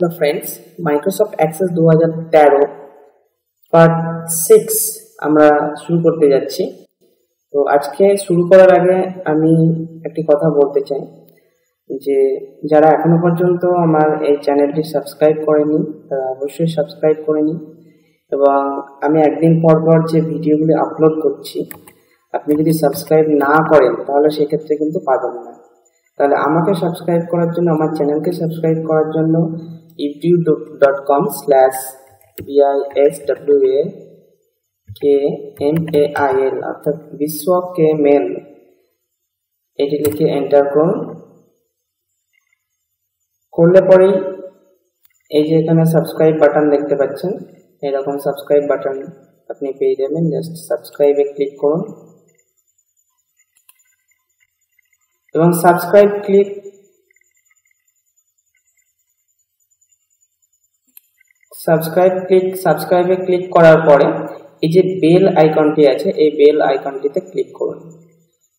The friends, Microsoft Access 2013 part 6 আমরা শুরু করতে যাচ্ছি। তো আজকে শুরু করার আগে আমি একটি কথা বলতে চাই যে যারা এখনো পর্যন্ত আমার এই চ্যানেলটি সাবস্ক্রাইব করেনি তারা অবশ্যই সাবস্ক্রাইব করে নিন, এবং আমি একদিন পর পর যে ভিডিওগুলি আপলোড করছি আপনি যদি সাবস্ক্রাইব না করেন তাহলে সেক্ষেত্রে কিন্তু পাবেন না। তাহলে আমাকে সাবস্ক্রাইব করার জন্য, আমার চ্যানেলকে সাবস্ক্রাইব করার জন্য youtube.com/biswakmail অর্থাৎ বিশ্বকেমেল এটি লিখে এন্টার করুন। করলে পরেই এই যে এখানে সাবস্ক্রাইব বাটন দেখতে পাচ্ছেন, এরকম সাবস্ক্রাইব বাটন আপনি পেয়ে যাবেন। জাস্ট সাবস্ক্রাইবে ক্লিক করুন এবং সাবস্ক্রাইবে ক্লিক করার পরে এই যে বেল আইকনটি আছে এই বেল আইকনটিতে ক্লিক করুন।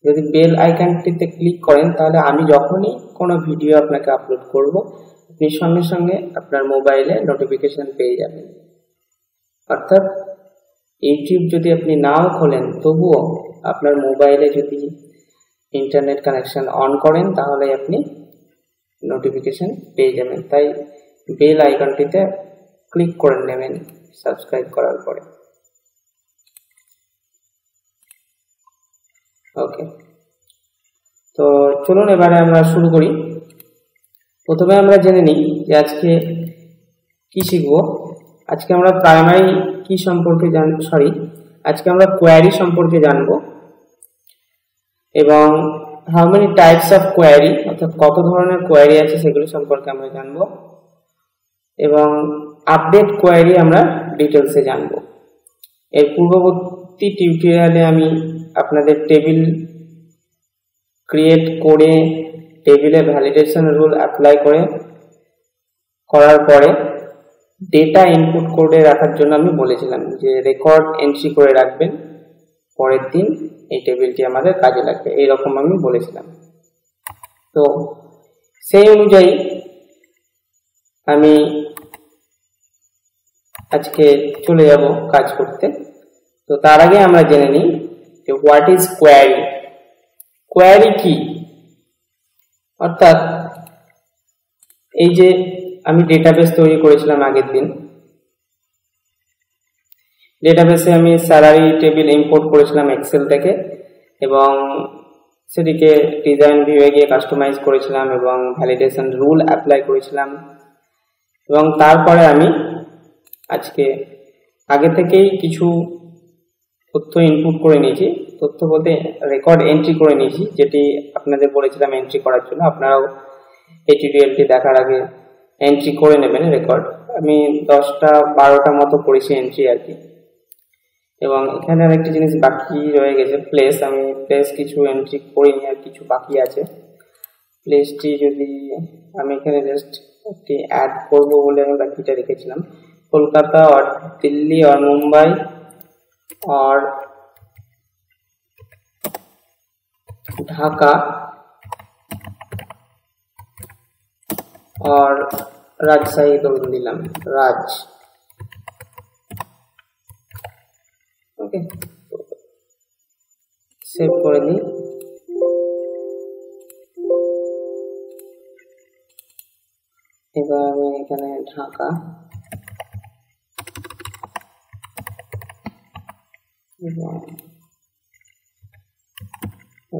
যদি বেল আইকনটিতে ক্লিক করেন তাহলে আমি যখনই কোনো ভিডিও আপনাকে আপলোড করব আপনি সঙ্গে সঙ্গে আপনার মোবাইলে নোটিফিকেশন পেয়ে যাবেন। অর্থাৎ ইউটিউব যদি আপনি নাও খোলেন তবুও আপনার মোবাইলে যদি ইন্টারনেট কানেকশন অন করেন তাহলে আপনি নোটিফিকেশন পেয়ে যাবেন। তাই বেল আইকনটিতে ক্লিক করে নেবেন সাবস্ক্রাইব করার পরে। ওকে, তো চলুন এবারে আমরা শুরু করি। প্রথমে আমরা জেনে নিই যে আজকে কি শিখবো। আজকে আমরা প্রাইমারি কি সম্পর্কে আজকে আমরা কোয়ারি সম্পর্কে জানবো, এবং how many types of query অর্থাৎ কত ধরনের কোয়ারি আছে সেগুলো সম্পর্কে আমরা জানবো, এবং আপডেট কোয়ারি আমরা ডিটেলসে জানবো। এর পূর্ববর্তী টিউটোরিয়ালে আমি আপনাদের টেবিল ক্রিয়েট করে টেবিলে ভ্যালিডেশন রুল অ্যাপ্লাই করার পরে ডেটা ইনপুট করে রাখার জন্য আমি বলেছিলাম যে রেকর্ড এন্ট্রি করে রাখবেন, পরের দিন এই টেবিলটি আমাদের কাজে লাগবে, এইরকম আমি বলেছিলাম। তো সেই অনুযায়ী আমি আজকে চলে যাব কাজ করতে। তো তার আগে আমরা জেনে নিই যে হোয়াট ইজ কোয়ারি। কোয়ারি কি? অর্থাৎ এই যে আমি ডেটাবেস তৈরি করেছিলাম আগের দিন, ডেটাবেসে আমি স্যালারি টেবিল ইম্পোর্ট করেছিলাম এক্সেল থেকে, এবং সেটিকে ডিজাইন ভিউয়ে গিয়ে কাস্টমাইজ করেছিলাম এবং ভ্যালিডেশন রুল অ্যাপ্লাই করেছিলাম। এবং তারপরে আমি আজকে আগে থেকেই কিছু তথ্য ইনপুট করে নিয়েছি, তথ্য বলতে রেকর্ড এন্ট্রি করে নিয়েছি, যেটি আপনাদের বলেছিলাম এন্ট্রি করার জন্য। আপনারাও এই টিউটোরিয়ালটি দেখার আগে এন্ট্রি করে নেবেন রেকর্ড। আমি 10-12টা মতো করেছি এন্ট্রি আর কি। এবং এখানে আরেকটি জিনিস বাকি রয়ে গেছে, প্লেস। আমি প্লেস কিছু এন্ট্রি করিনি আর কিছু বাকি আছে। প্লেসটি যদি আমি এখানে জাস্ট একটি অ্যাড করব বলে আমি বাকিটা রেখেছিলাম। কলকাতা और दिल्ली और मुंबई और ढाका और राजशाही ধরুন দিলাম রাজ। ওকে, সেভ করে দিই। এবার আমি এখানে ঢাকা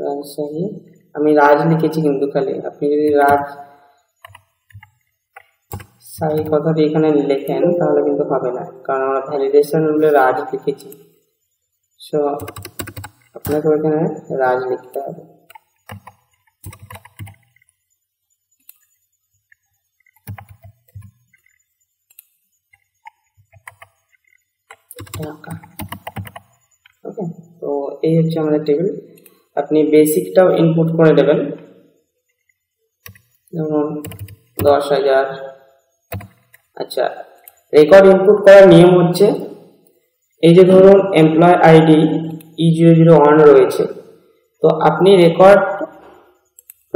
রাজশাহী, আমি রাজ লিখেছি কিন্তু খালি, আপনি যদি রাজশাহী কথাটি এখানে লেখেন তাহলে কিন্তু হবে না, কারণ আমরা ভ্যালিডেশন রুলে রাজ লিখেছি। সো আপনাকে এখানে রাজ লিখতে হবে। ঢাকা। ওকে, তো এই হচ্ছে আমাদের টেবিল। আপনি বেসিকটাও ইনপুট করে দেবেন, যেমন 10,000। আচ্ছা, রেকর্ড ইনপুট করার নিয়ম হচ্ছে এই যে ধরুন এমপ্লয় আইডি E001 রয়েছে, তো আপনি রেকর্ড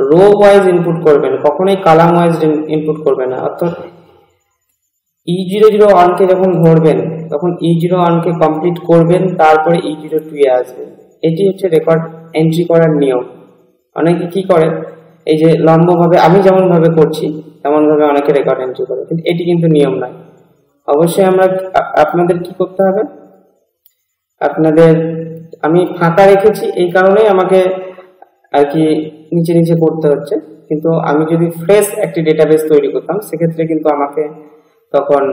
রো ওয়াইজ ইনপুট করবেন, কখনোই কলাম ওয়াইজ ইনপুট করবেন না। অর্থাৎ E001 কে যখন ধরবেন তখন E01 কে কমপ্লিট করবেন, তারপরে E02 এ আসবেন। এটি হচ্ছে রেকর্ড এন্ট্রি করার নিয়ম। অনেকে কি করে, এই যে লম্বভাবে আমি যেমন ভাবে করছি তেমন ভাবে অনেকে রেকর্ড এন্ট্রি করে, কিন্তু এটি কিন্তু নিয়ম নয়। অবশ্যই আপনাদের কি করতে হবে, আপনাদের আমি ফাঁকা রেখেছি এই কারণেই আমাকে আর কি নিচে নিচে করতে হচ্ছে, কিন্তু আমি যদি ফ্রেশ একটি ডেটাবেস তৈরি করতাম সেক্ষেত্রে কিন্তু আমাকে তখন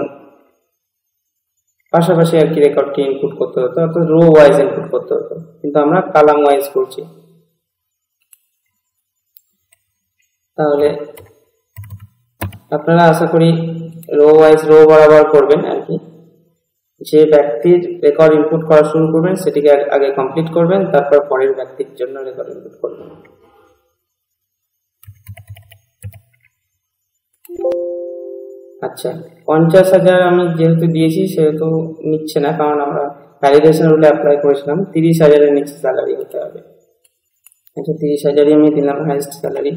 পাশাপাশি আর কি রেকর্ডটি ইনপুট করতে হতো, অর্থাৎ রো ওয়াইজ ইনপুট করতে হতো, কিন্তু আমরা কলাম ওয়াইজ করছি। তাহলে আপনারা আশা করি রো ওয়াইজ রো বরাবর করবেন আর কি। যে ব্যক্তির রেকর্ড ইনপুট করা শুরু করবেন সেটিকে আগে কমপ্লিট করবেন, তারপর পরের ব্যক্তির জন্য রেকর্ড ইনপুট করবেন। আচ্ছা, 50,000 আমি যেহেতু দিয়েছি সেহেতু নিচ্ছে না, কারণ আমরা ভ্যালিডেশন রুলে অ্যাপ্লাই করেছিলাম 30,000 এর নিচে স্যালারি হতে হবে। আচ্ছা, 30,000 আমি দিলাম হাইয়েস্ট স্যালারি।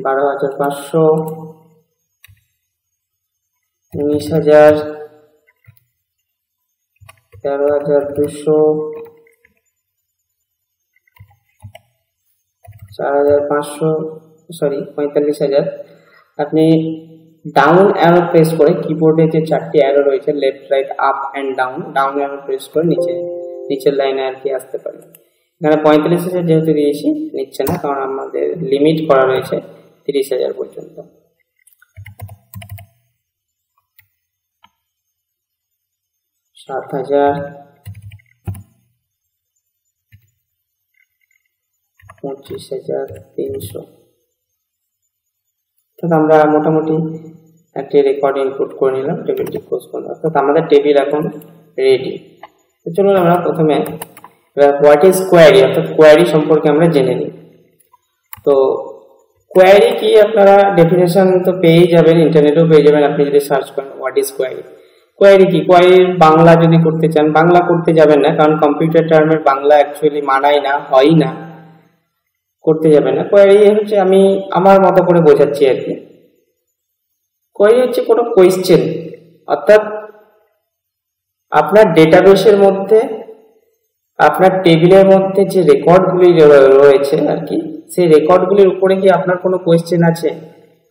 $12,500, 19,000, 13,200, 4,500, সরি 45,000। আপনি ডাউন অ্যারো প্রেস করে কিবোর্ডে যে 4টি অ্যারো রয়েছে left right up and down arrow press করে নিচের লাইনে আর কি আসতে পারেন। এখানে 45,000 যেহেতু দিয়েছি নিচ্ছে না, কারণ আমাদের লিমিট করা রয়েছে 30,000 পর্যন্ত। $7,000, 25,300। আমরা মোটামুটি একটি রেকর্ড ইনপুট করে নিলাম, টেবিলটি ক্লোজ করলাম, অর্থাৎ আমাদের টেবিল এখন রেডি। তো চলুন আমরা প্রথমে হোয়াট ইজ কোয়ারি অর্থাৎ কোয়ারি সম্পর্কে আমরা জেনে নিই। তো কোয়ারি কি, আপনারা ডেফিনেশন তো পেয়েই যাবেন, ইন্টারনেটেও পেয়ে যাবেন আপনি যদি সার্চ করেন হোয়াট ইজ কোয়ারি। কোয়ারি কি, কোয়ারির বাংলা যদি করতে চান বাংলা করতে যাবেন না, কারণ কম্পিউটার টার্মের বাংলা অ্যাকচুয়ালি মানায় না, হয় না, করতে যাবেন না। কোয়ারি হচ্ছে, আমি আমার মতো করে বোঝাচ্ছি আর কি। কোয়ারি হচ্ছে কোনো কোয়েশ্চেন, অর্থাৎ আপনার ডেটাবেসের মধ্যে আপনার টেবিলের মধ্যে যে রেকর্ডগুলি রয়েছে আর কি, সেই রেকর্ডগুলির উপরে কি আপনার কোনো কোয়েশ্চেন আছে,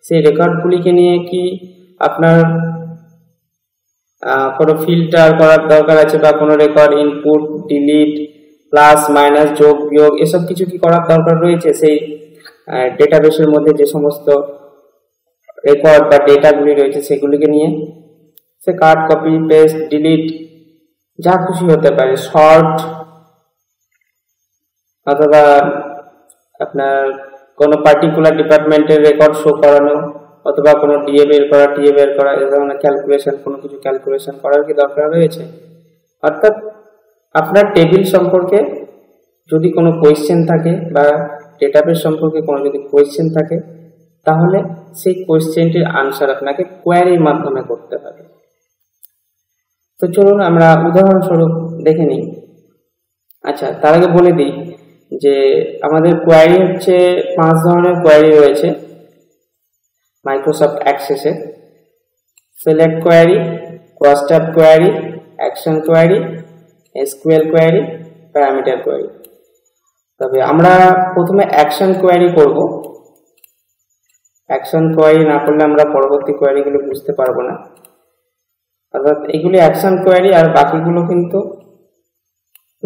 সেই রেকর্ডগুলিকে নিয়ে কি আপনার কোনো ফিল্টার করার দরকার আছে, বা কোনো record input delete plus minus যোগ বিয়োগ এসব কিছু কি করার দরকার রয়েছে সেই ডেটাবেসের মধ্যে যে সমস্ত রেকর্ড বা ডেটাগুলি রয়েছে সেগুলিকে নিয়ে। সে কাট কপি পেস্ট ডিলিট যা খুশি হতে পারে, শর্ট অথবা আপনার কোনো পার্টিকুলার ডিপার্টমেন্টের রেকর্ড শো করানো, অথবা কোনো ডিএ বের করা এই ধরনের ক্যালকুলেশন, কোনো কিছু ক্যালকুলেশন করার কি দরকার রয়েছে। অর্থাৎ আপনার টেবিল সম্পর্কে যদি কোনো কোয়েশ্চেন থাকে বা ডেটাবেস সম্পর্কে কোনো যদি কোয়েশ্চেন থাকে, তাহলে সেই কোয়েশ্চেনটির আনসার আপনাকে কোয়ারির মাধ্যমে করতে হবে। তো চলুন আমরা উদাহরণস্বরূপ দেখে নিই। আচ্ছা, তার আগে বলে দিই যে আমাদের কোয়ারি হচ্ছে 5 ধরনের কোয়ারি রয়েছে মাইক্রোসফট অ্যাক্সেসে: select query, cross tab query, action query, SQL query, parameter query. তবে আমরা প্রথমে অ্যাকশন কোয়ারি করব। অ্যাকশন কোয়ারি না করলে আমরা পরবর্তী কোয়ারিগুলো বুঝতে পারবো না, অর্থাৎ এগুলি অ্যাকশন কোয়ারি আর বাকিগুলো কিন্তু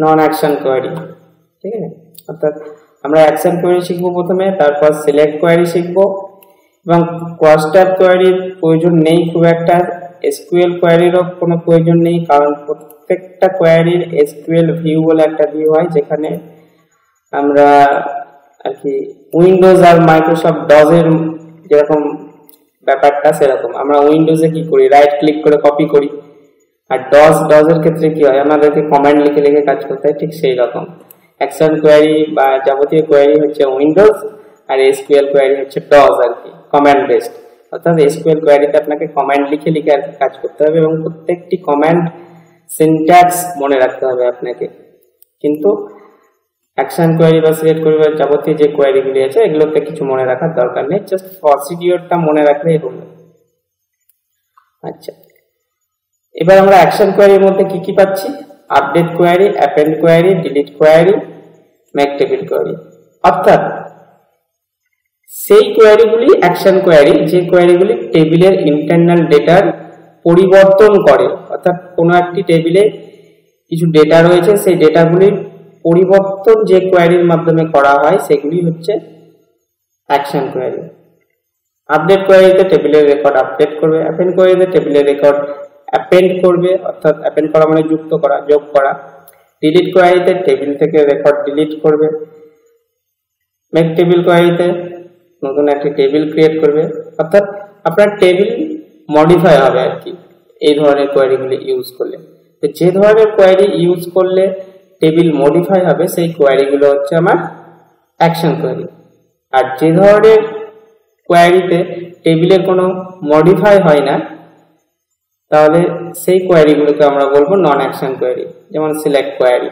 নন অ্যাকশন কোয়ারি। ঠিক আছে, অর্থাৎ আমরা অ্যাকশন কোয়ারি শিখবো প্রথমে, তারপর সিলেক্ট কোয়ারি শিখবো, এবং ক্রস ট্যাব কোয়ারির প্রয়োজন নেই খুব একটা, এসকিউএল কোয়ারিরও কোনো প্রয়োজন নেই, কারণ প্রত্যেকটা কোয়ারির এসকিউএল ভিউ বলে একটা ভিউ হয়, যেখানে আমরা আর কি উইন্ডোজ আর মাইক্রোসফট ডজের যেরকম ব্যাপারটা সেরকম আমরা উইন্ডোজে কি করি, রাইট ক্লিক করে কপি করি, আর ডজের ক্ষেত্রে কি হয়, আমাদেরকে কমান্ড লিখে লিখে কাজ করতে হয়। ঠিক সেই রকম অ্যাকশন কোয়ারি বা যাবতীয় কোয়ারি হচ্ছে উইন্ডোজ, আর এসকিউএল কোয়ারি হচ্ছে ডজ আর কি, কমান্ড বেসড। অর্থাৎ এসকিউএল কোয়ারিতে আপনাকে কমান্ড লিখে লিখে আর কি কাজ করতে হবে, এবং প্রত্যেকটি কমান্ড সিনট্যাক্স মনে রাখতে হবে আপনাকে, কিন্তু অ্যাকশন কোয়েরি বা সিলেক্ট কোয়েরি বা যাবতীয় যে কোয়েরিগুলি আছে এগুলোতে কিছু মনে রাখার দরকার নেই, জাস্ট প্রসিডিওরটা মনে রাখলেই হলো। আচ্ছা, এবার আমরা অ্যাকশন কোয়েরির মধ্যে কি কি পাচ্ছি? Update query, append query, delete query, make table query. অর্থাৎ সেই কোয়েরিগুলি অ্যাকশন কোয়েরি যে কোয়েরিগুলি টেবিলের ইন্টারনাল ডেটার পরিবর্তন করে, অর্থাৎ কোনো একটি টেবিলে কিছু ডেটা রয়েছে সেই ডেটাগুলির পরিবর্তন যে কোয়েরির মাধ্যমে করা হয় সেগুলি হচ্ছে অ্যাকশন কোয়েরি। আপডেট কোয়েরিতে টেবিলের রেকর্ড আপডেট করবে, অ্যাপেন্ড কোয়েরিতে টেবিলের রেকর্ড অ্যাপেন্ড করবে, অর্থাৎ অ্যাপেন্ড করা মানে যুক্ত করা, যোগ করা। ডিলিট কোয়েরিতে টেবিল থেকে রেকর্ড ডিলিট করবে। মেক টেবিল কোয়েরিতে নতুন একটি টেবিল ক্রিয়েট করবে, অর্থাৎ আপনার টেবিল মডিফাই হবে আর কি এই ধরনের কোয়েরিগুলি ইউজ করলে। তো যে ধরনের কোয়েরি ইউজ করলে টেবিল মডিফাই হবে সেই কোয়েরিগুলো হচ্ছে আমার অ্যাকশন কোয়েরি। আর যে ধরনের কোয়েরিতে টেবিলের কোনো মডিফাই হয় না তাহলে সেই কোয়েরিগুলোকে আমরা বলবো নন অ্যাকশন কোয়েরি, যেমন সিলেক্ট কোয়েরি।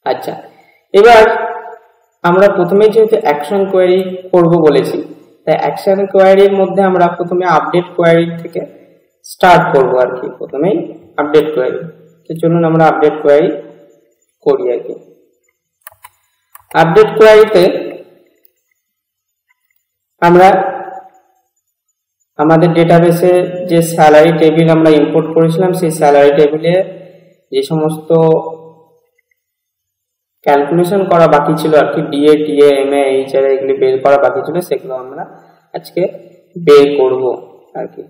আচ্ছা, এবার আমরা প্রথমে যেহেতু অ্যাকশন কোয়েরি করব বলেছি, তাই অ্যাকশন কোয়েরির মধ্যে আমরা প্রথমে আপডেট কোয়েরি থেকে স্টার্ট করব আর কি। প্রথমেই আপডেট কোয়েরি, তো চলুন আমরা আপডেট কোয়েরি করি আর কি। আপডেট কোয়েরিতে আমরা আমাদের ডেটাবেসে যে স্যালারি টেবিল আমরা ইম্পোর্ট করেছিলাম সেই স্যালারি টেবিলে যে সমস্ত ক্যালকুলেশন করা বাকি ছিল আর কি, ডিএ, টিএ, এমএ, এইচআর এগুলি বের করা বাকি ছিল, সেগুলো আমরা আজকে বের করব আর কি।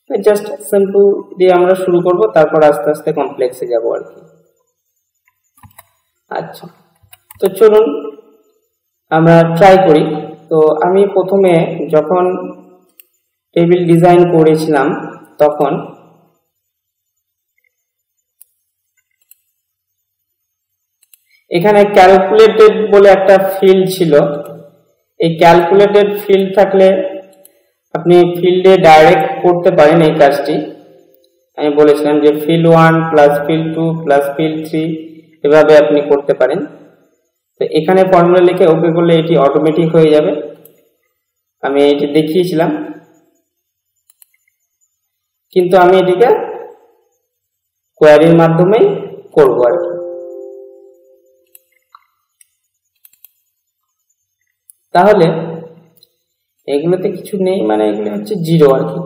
জাস্ট সিম্পল দিয়ে আমরা শুরু করব, তারপর আস্তে আস্তে কমপ্লেক্সে যাব আর কি। আচ্ছা, তো চলুন আমরা ট্রাই করি। তো আমি প্রথমে যখন টেবিল ডিজাইন করেছিলাম তখন এখানে ক্যালকুলেটেড বলে একটা ফিল্ড ছিল। এই ক্যালকুলেটেড ফিল্ড থাকলে আপনি ফিল্ডে ডাইরেক্ট করতে পারেন এই কাজটি। আমি বলেছিলাম যে field 1 plus field 2 plus field 3 এভাবে আপনি করতে পারেন। তো এখানে ফর্মুলা লিখে ওকে করলে এটি অটোমেটিক হয়ে যাবে। আমি এটি দেখিয়েছিলাম, কিন্তু আমি এটিকে কোয়ারির মাধ্যমেই করব আর কি। তাহলে এগুলোতে কিছু নেই, মানে এগুলো হচ্ছে জিরো আর কি।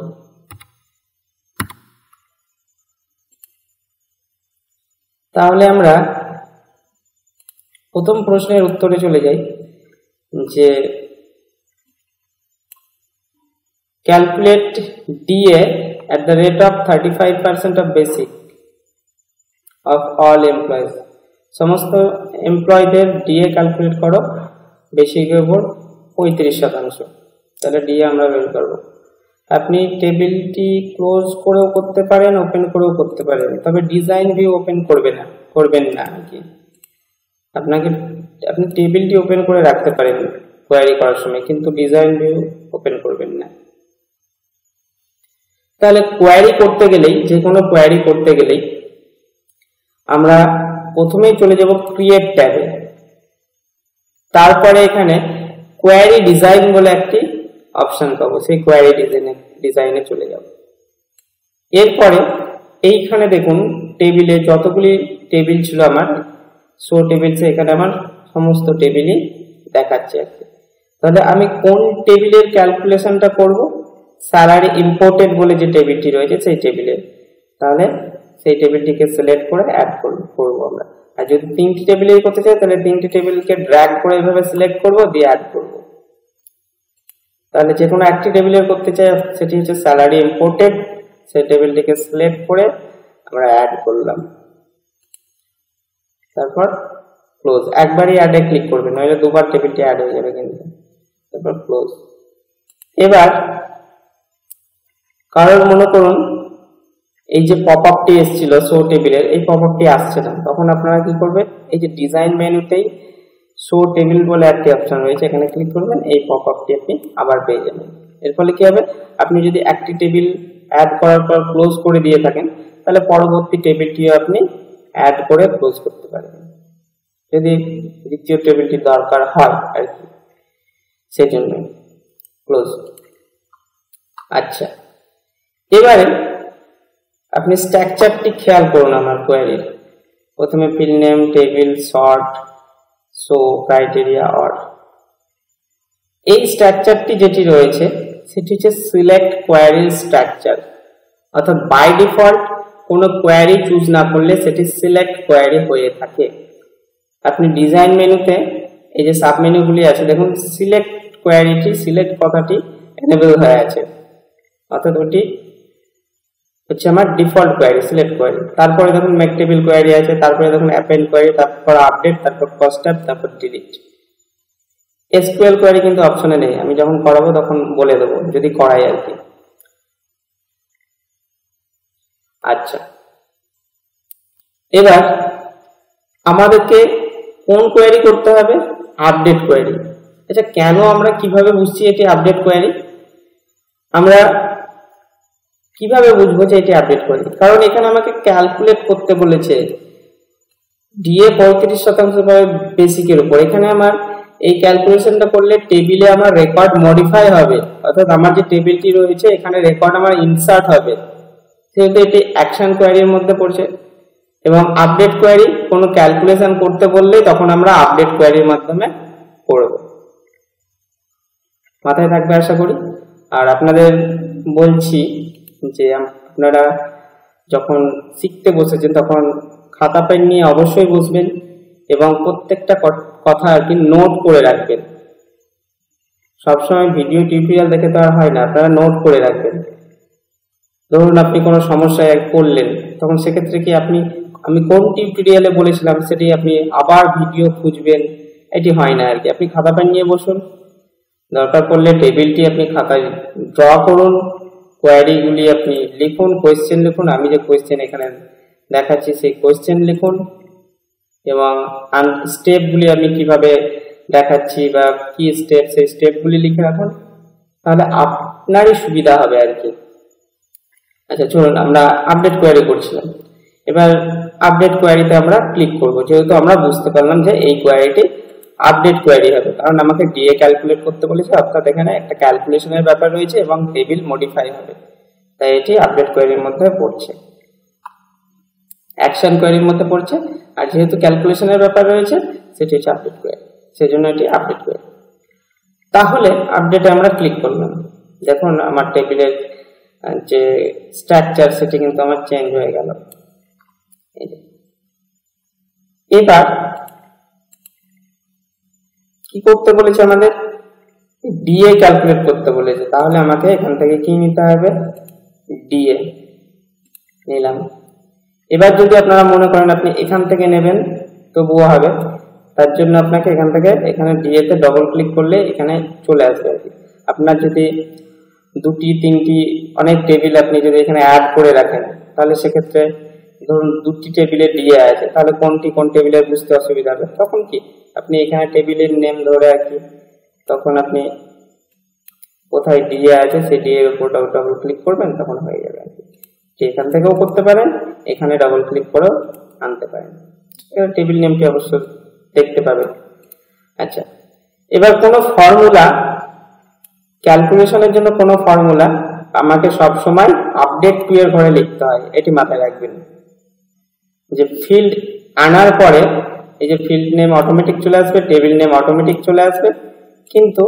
তাহলে আমরা প্রথম প্রশ্নের উত্তরে চলে যাই যে calculate DA at the rate of 35% of basic of all employees। সমস্ত এমপ্লয়ীদের ডিএ ক্যালকুলেট করো বেসিকের উপর 35%। তাহলে ডিএ আমরা বের করব। আপনি টেবিলটি ক্লোজ করেও করতে পারেন, ওপেন করেও করতে পারেন, তবে ডিজাইন ভিউ ওপেন করবেন না কি। আপনি টেবিলটি ওপেন করে রাখতে পারেন কোয়ারি করার সময়, কিন্তু ডিজাইন ভিউ ওপেন করবেন না। তাহলে কোয়ারি করতে গেলেই, যে কোনো কোয়ারি করতে গেলেই আমরা প্রথমেই চলে যাব ক্রিয়েট ট্যাবে। তারপরে এখানে কোয়ারি ডিজাইন বলে একটি অপশন পাবো, সেই কোয়ারি ডিজাইনে চলে যাব। এরপরে এইখানে দেখুন টেবিলে যতগুলি টেবিল ছিল আমার শো টেবিলসে, এখানে আমার সমস্ত টেবিলই দেখাচ্ছে আর কি। তাহলে আমি কোন টেবিলের ক্যালকুলেশনটা করব? স্যালারি ইম্পোর্টেড বলে যে টেবিলটি রয়েছে সেই টেবিলের। তাহলে সেই টেবিলটিকে সিলেক্ট করে অ্যাড করব আমরা। আর যদি তিনটি টেবিলেই করতে চাই তাহলে তিনটি টেবিলকে ড্র্যাগ করে এভাবে সিলেক্ট করব, দিয়ে অ্যাড করব। তাহলে যে কোনো একটি টেবিলের করতে চাই সেটি হচ্ছে স্যালারি ইম্পোর্টেড, সেই টেবিলটিকে সিলেক্ট করে আমরা অ্যাড করলাম। তারপর ক্লোজ, একবারই অ্যাডে ক্লিক করবেন, নইলে দুবার টেবিলটি অ্যাড হয়ে যাবে কিন্তু। তারপর ক্লোজ। এবার কারণ মনে করুন এই যে পপ আপটি এসেছিল শো টেবিলের, এই পপ আপটি আসছে না, তখন আপনারা কি করবেন? এই যে ডিজাইন মেনুতেই শো টেবিল বলে একটি অপশন রয়েছে, এখানে ক্লিক করবেন, এই পপ আপটি আপনি আবার পেয়ে যাবেন। এর ফলে কি হবে? আপনি যদি একটি টেবিল অ্যাড করার পর ক্লোজ করে দিয়ে থাকেন তাহলে পরবর্তী টেবিলটিও আপনি অ্যাড করে ক্লোজ করতে পারবেন যদি দ্বিতীয় টেবিলটি দরকার হয় আর কি, সেজন্য ক্লোজ। আচ্ছা, এবারে আপনি স্ট্রাকচারটি খেয়াল করুন আমার কোয়েরির। প্রথমে field name, table, sort, show, criteria, or. এই স্ট্রাকচারটি যেটি রয়েছে সেটি হচ্ছে সিলেক্ট কোয়েরি স্ট্রাকচার, অর্থাৎ বাই ডিফল্ট কোনো কোয়েরি চুজ না করলে সেটি সিলেক্ট কোয়েরি হয়ে থাকে। আপনি ডিজাইন মেনুতে এই যে সাব মেনুগুলি আছে দেখুন, সিলেক্ট কোয়েরিটি, সিলেক্ট কথাটি এনেবল হয়ে আছে, অর্থাৎ ওটি হচ্ছে আমার ডিফল্ট কোয়েরি, সিলেক্ট কোয়েরি। তারপরে দেখুন মেক টেবিল কোয়েরি আছে, তারপরে দেখুন অ্যাপেন্ড কোয়েরি, তারপর আপডেট, তারপর কনস্ট্রাক্ট, তারপর ডিলিট। এসকিউএল কোয়েরি কিন্তু অপশনে নেই, আমি যখন করাবো তখন বলে দেবো যদি করাই আর কি। আচ্ছা, এবার আমাদেরকে কোন কোয়েরি করতে হবে? Update query. আচ্ছা, কেন আমরা কিভাবে বুঝছি এটি আপডেট কোয়েরি? আমরা কিভাবে বুঝবো যে এটি আপডেট কোয়েরি? কারণ এখানে আমাকে ক্যালকুলেট করতে বলেছে ডিএ 35% বেসিকের উপর। এখানে আমার এই ক্যালকুলেশনটা করলে টেবিলে আমার রেকর্ড মডিফাই হবে, অর্থাৎ আমার যে টেবিলটি রয়েছে এখানে রেকর্ড আমার ইনসার্ট হবে, সেহেতু এটি অ্যাকশন কোয়েরির মধ্যে পড়ছে। এবং আপডেট কোয়েরি কোনো ক্যালকুলেশন করতে বললে তখন আমরা আপডেট কোয়েরির মাধ্যমে করব। মাথায় থাকবে আশা করি। আর আপনাদের বলছি যে আপনারা যখন শিখতে বসেছেন তখন খাতা পেন নিয়ে অবশ্যই বসবেন এবং প্রত্যেকটা কথা আর কি নোট করে রাখবেন। সবসময় ভিডিও টিউটোরিয়াল দেখে তো আর হয় না, আপনারা নোট করে রাখবেন। ধরুন আপনি কোনো সমস্যায় পড়লেন, তখন সেক্ষেত্রে কি আমি কোন টিউটোরিয়ালে বলেছিলাম সেটি আপনি আবার ভিডিও খুঁজবেন, এটি হয় না আর কি। আপনি খাতা পেন নিয়ে বসুন, দরকার পড়লে টেবিলটি আপনি খাতায় ড্র করুন, কোয়েরিগুলি আপনি লিখুন, কোয়েশ্চেন লিখুন। আমি যে কোয়েশ্চেন এখানে দেখাচ্ছি সেই কোয়েশ্চেন লিখুন এবং স্টেপগুলি আমি কিভাবে দেখাচ্ছি বা কি স্টেপ, সেই স্টেপগুলি লিখে রাখুন, তাহলে আপনারই সুবিধা হবে আর কি। আচ্ছা চলুন, আমরা আপডেট কোয়েরি করছিলাম। এবার আপডেট কোয়েরিতে আমরা ক্লিক করব, যেহেতু আমরা বুঝতে পারলাম যে এই কোয়েরিটি আপডেট কোয়েরি হবে, কারণ আমাকে ডিএ ক্যালকুলেট করতে বলেছে, অর্থাৎ এখানে একটা ক্যালকুলেশনের ব্যাপার রয়েছে এবং টেবিল মডিফাই হবে, তাই এটি আপডেট কোয়েরির মধ্যে পড়ছে, অ্যাকশন কোয়েরির মধ্যে পড়ছে। আর যেহেতু ক্যালকুলেশনের ব্যাপার রয়েছে সেটি হচ্ছে আপডেট কোয়েরি, সেজন্য এটি আপডেট কোয়েরি। তাহলে আপডেটে আমরা ক্লিক করলাম, দেখুন আমার টেবিলের যে স্ট্রাকচার সেটি কিন্তু আমার চেঞ্জ হয়ে গেল। এবার কি করতে বলেছে? আমাদের ডিএ ক্যালকুলেট করতে বলেছে, তাহলে আমাকে এখান থেকে কি নিতে হবে? ডিএ নিলাম। এবার যদি আপনারা মনে করেন আপনি এখান থেকে নেবেন তবুও হবে, তার জন্য আপনাকে এখান থেকে এখানে ডিএ তে ডবল ক্লিক করলে এখানে চলে আসবে আর কি। আপনার যদি দুটি তিনটি অনেক টেবিল আপনি যদি এখানে অ্যাড করে রাখেন, তাহলে সেক্ষেত্রে ধরুন দুটি টেবিলে ডিএ আছে, তাহলে কোনটি কোন টেবিলে বুঝতে অসুবিধা হবে। তখন কি আপনি এখানে টেবিলের নেম ধরে রাখি, তখন আপনি কোথায় ডিএ আছে সেই ডিএ এর উপর ডবল ক্লিক করবেন, তখন হয়ে যাবে আর কি। এখান থেকেও করতে পারেন, এখানে ডবল ক্লিক করেও আনতে পারেন। এবার টেবিল নেমটি অবশ্য দেখতে পাবেন। আচ্ছা, এবার কোনো ফর্মুলা ক্যালকুলেশনের জন্য কোনো ফর্মুলা আমাকে সব সময় আপডেট টু এর ঘরে লিখতে হয়, এটি মাথায় রাখবেন। যে ফিল্ড আনার পরে এই যে ফিল্ড নেম অটোমেটিক চলে আসবে, টেবিল নেম অটোমেটিক চলে আসবে, কিন্তু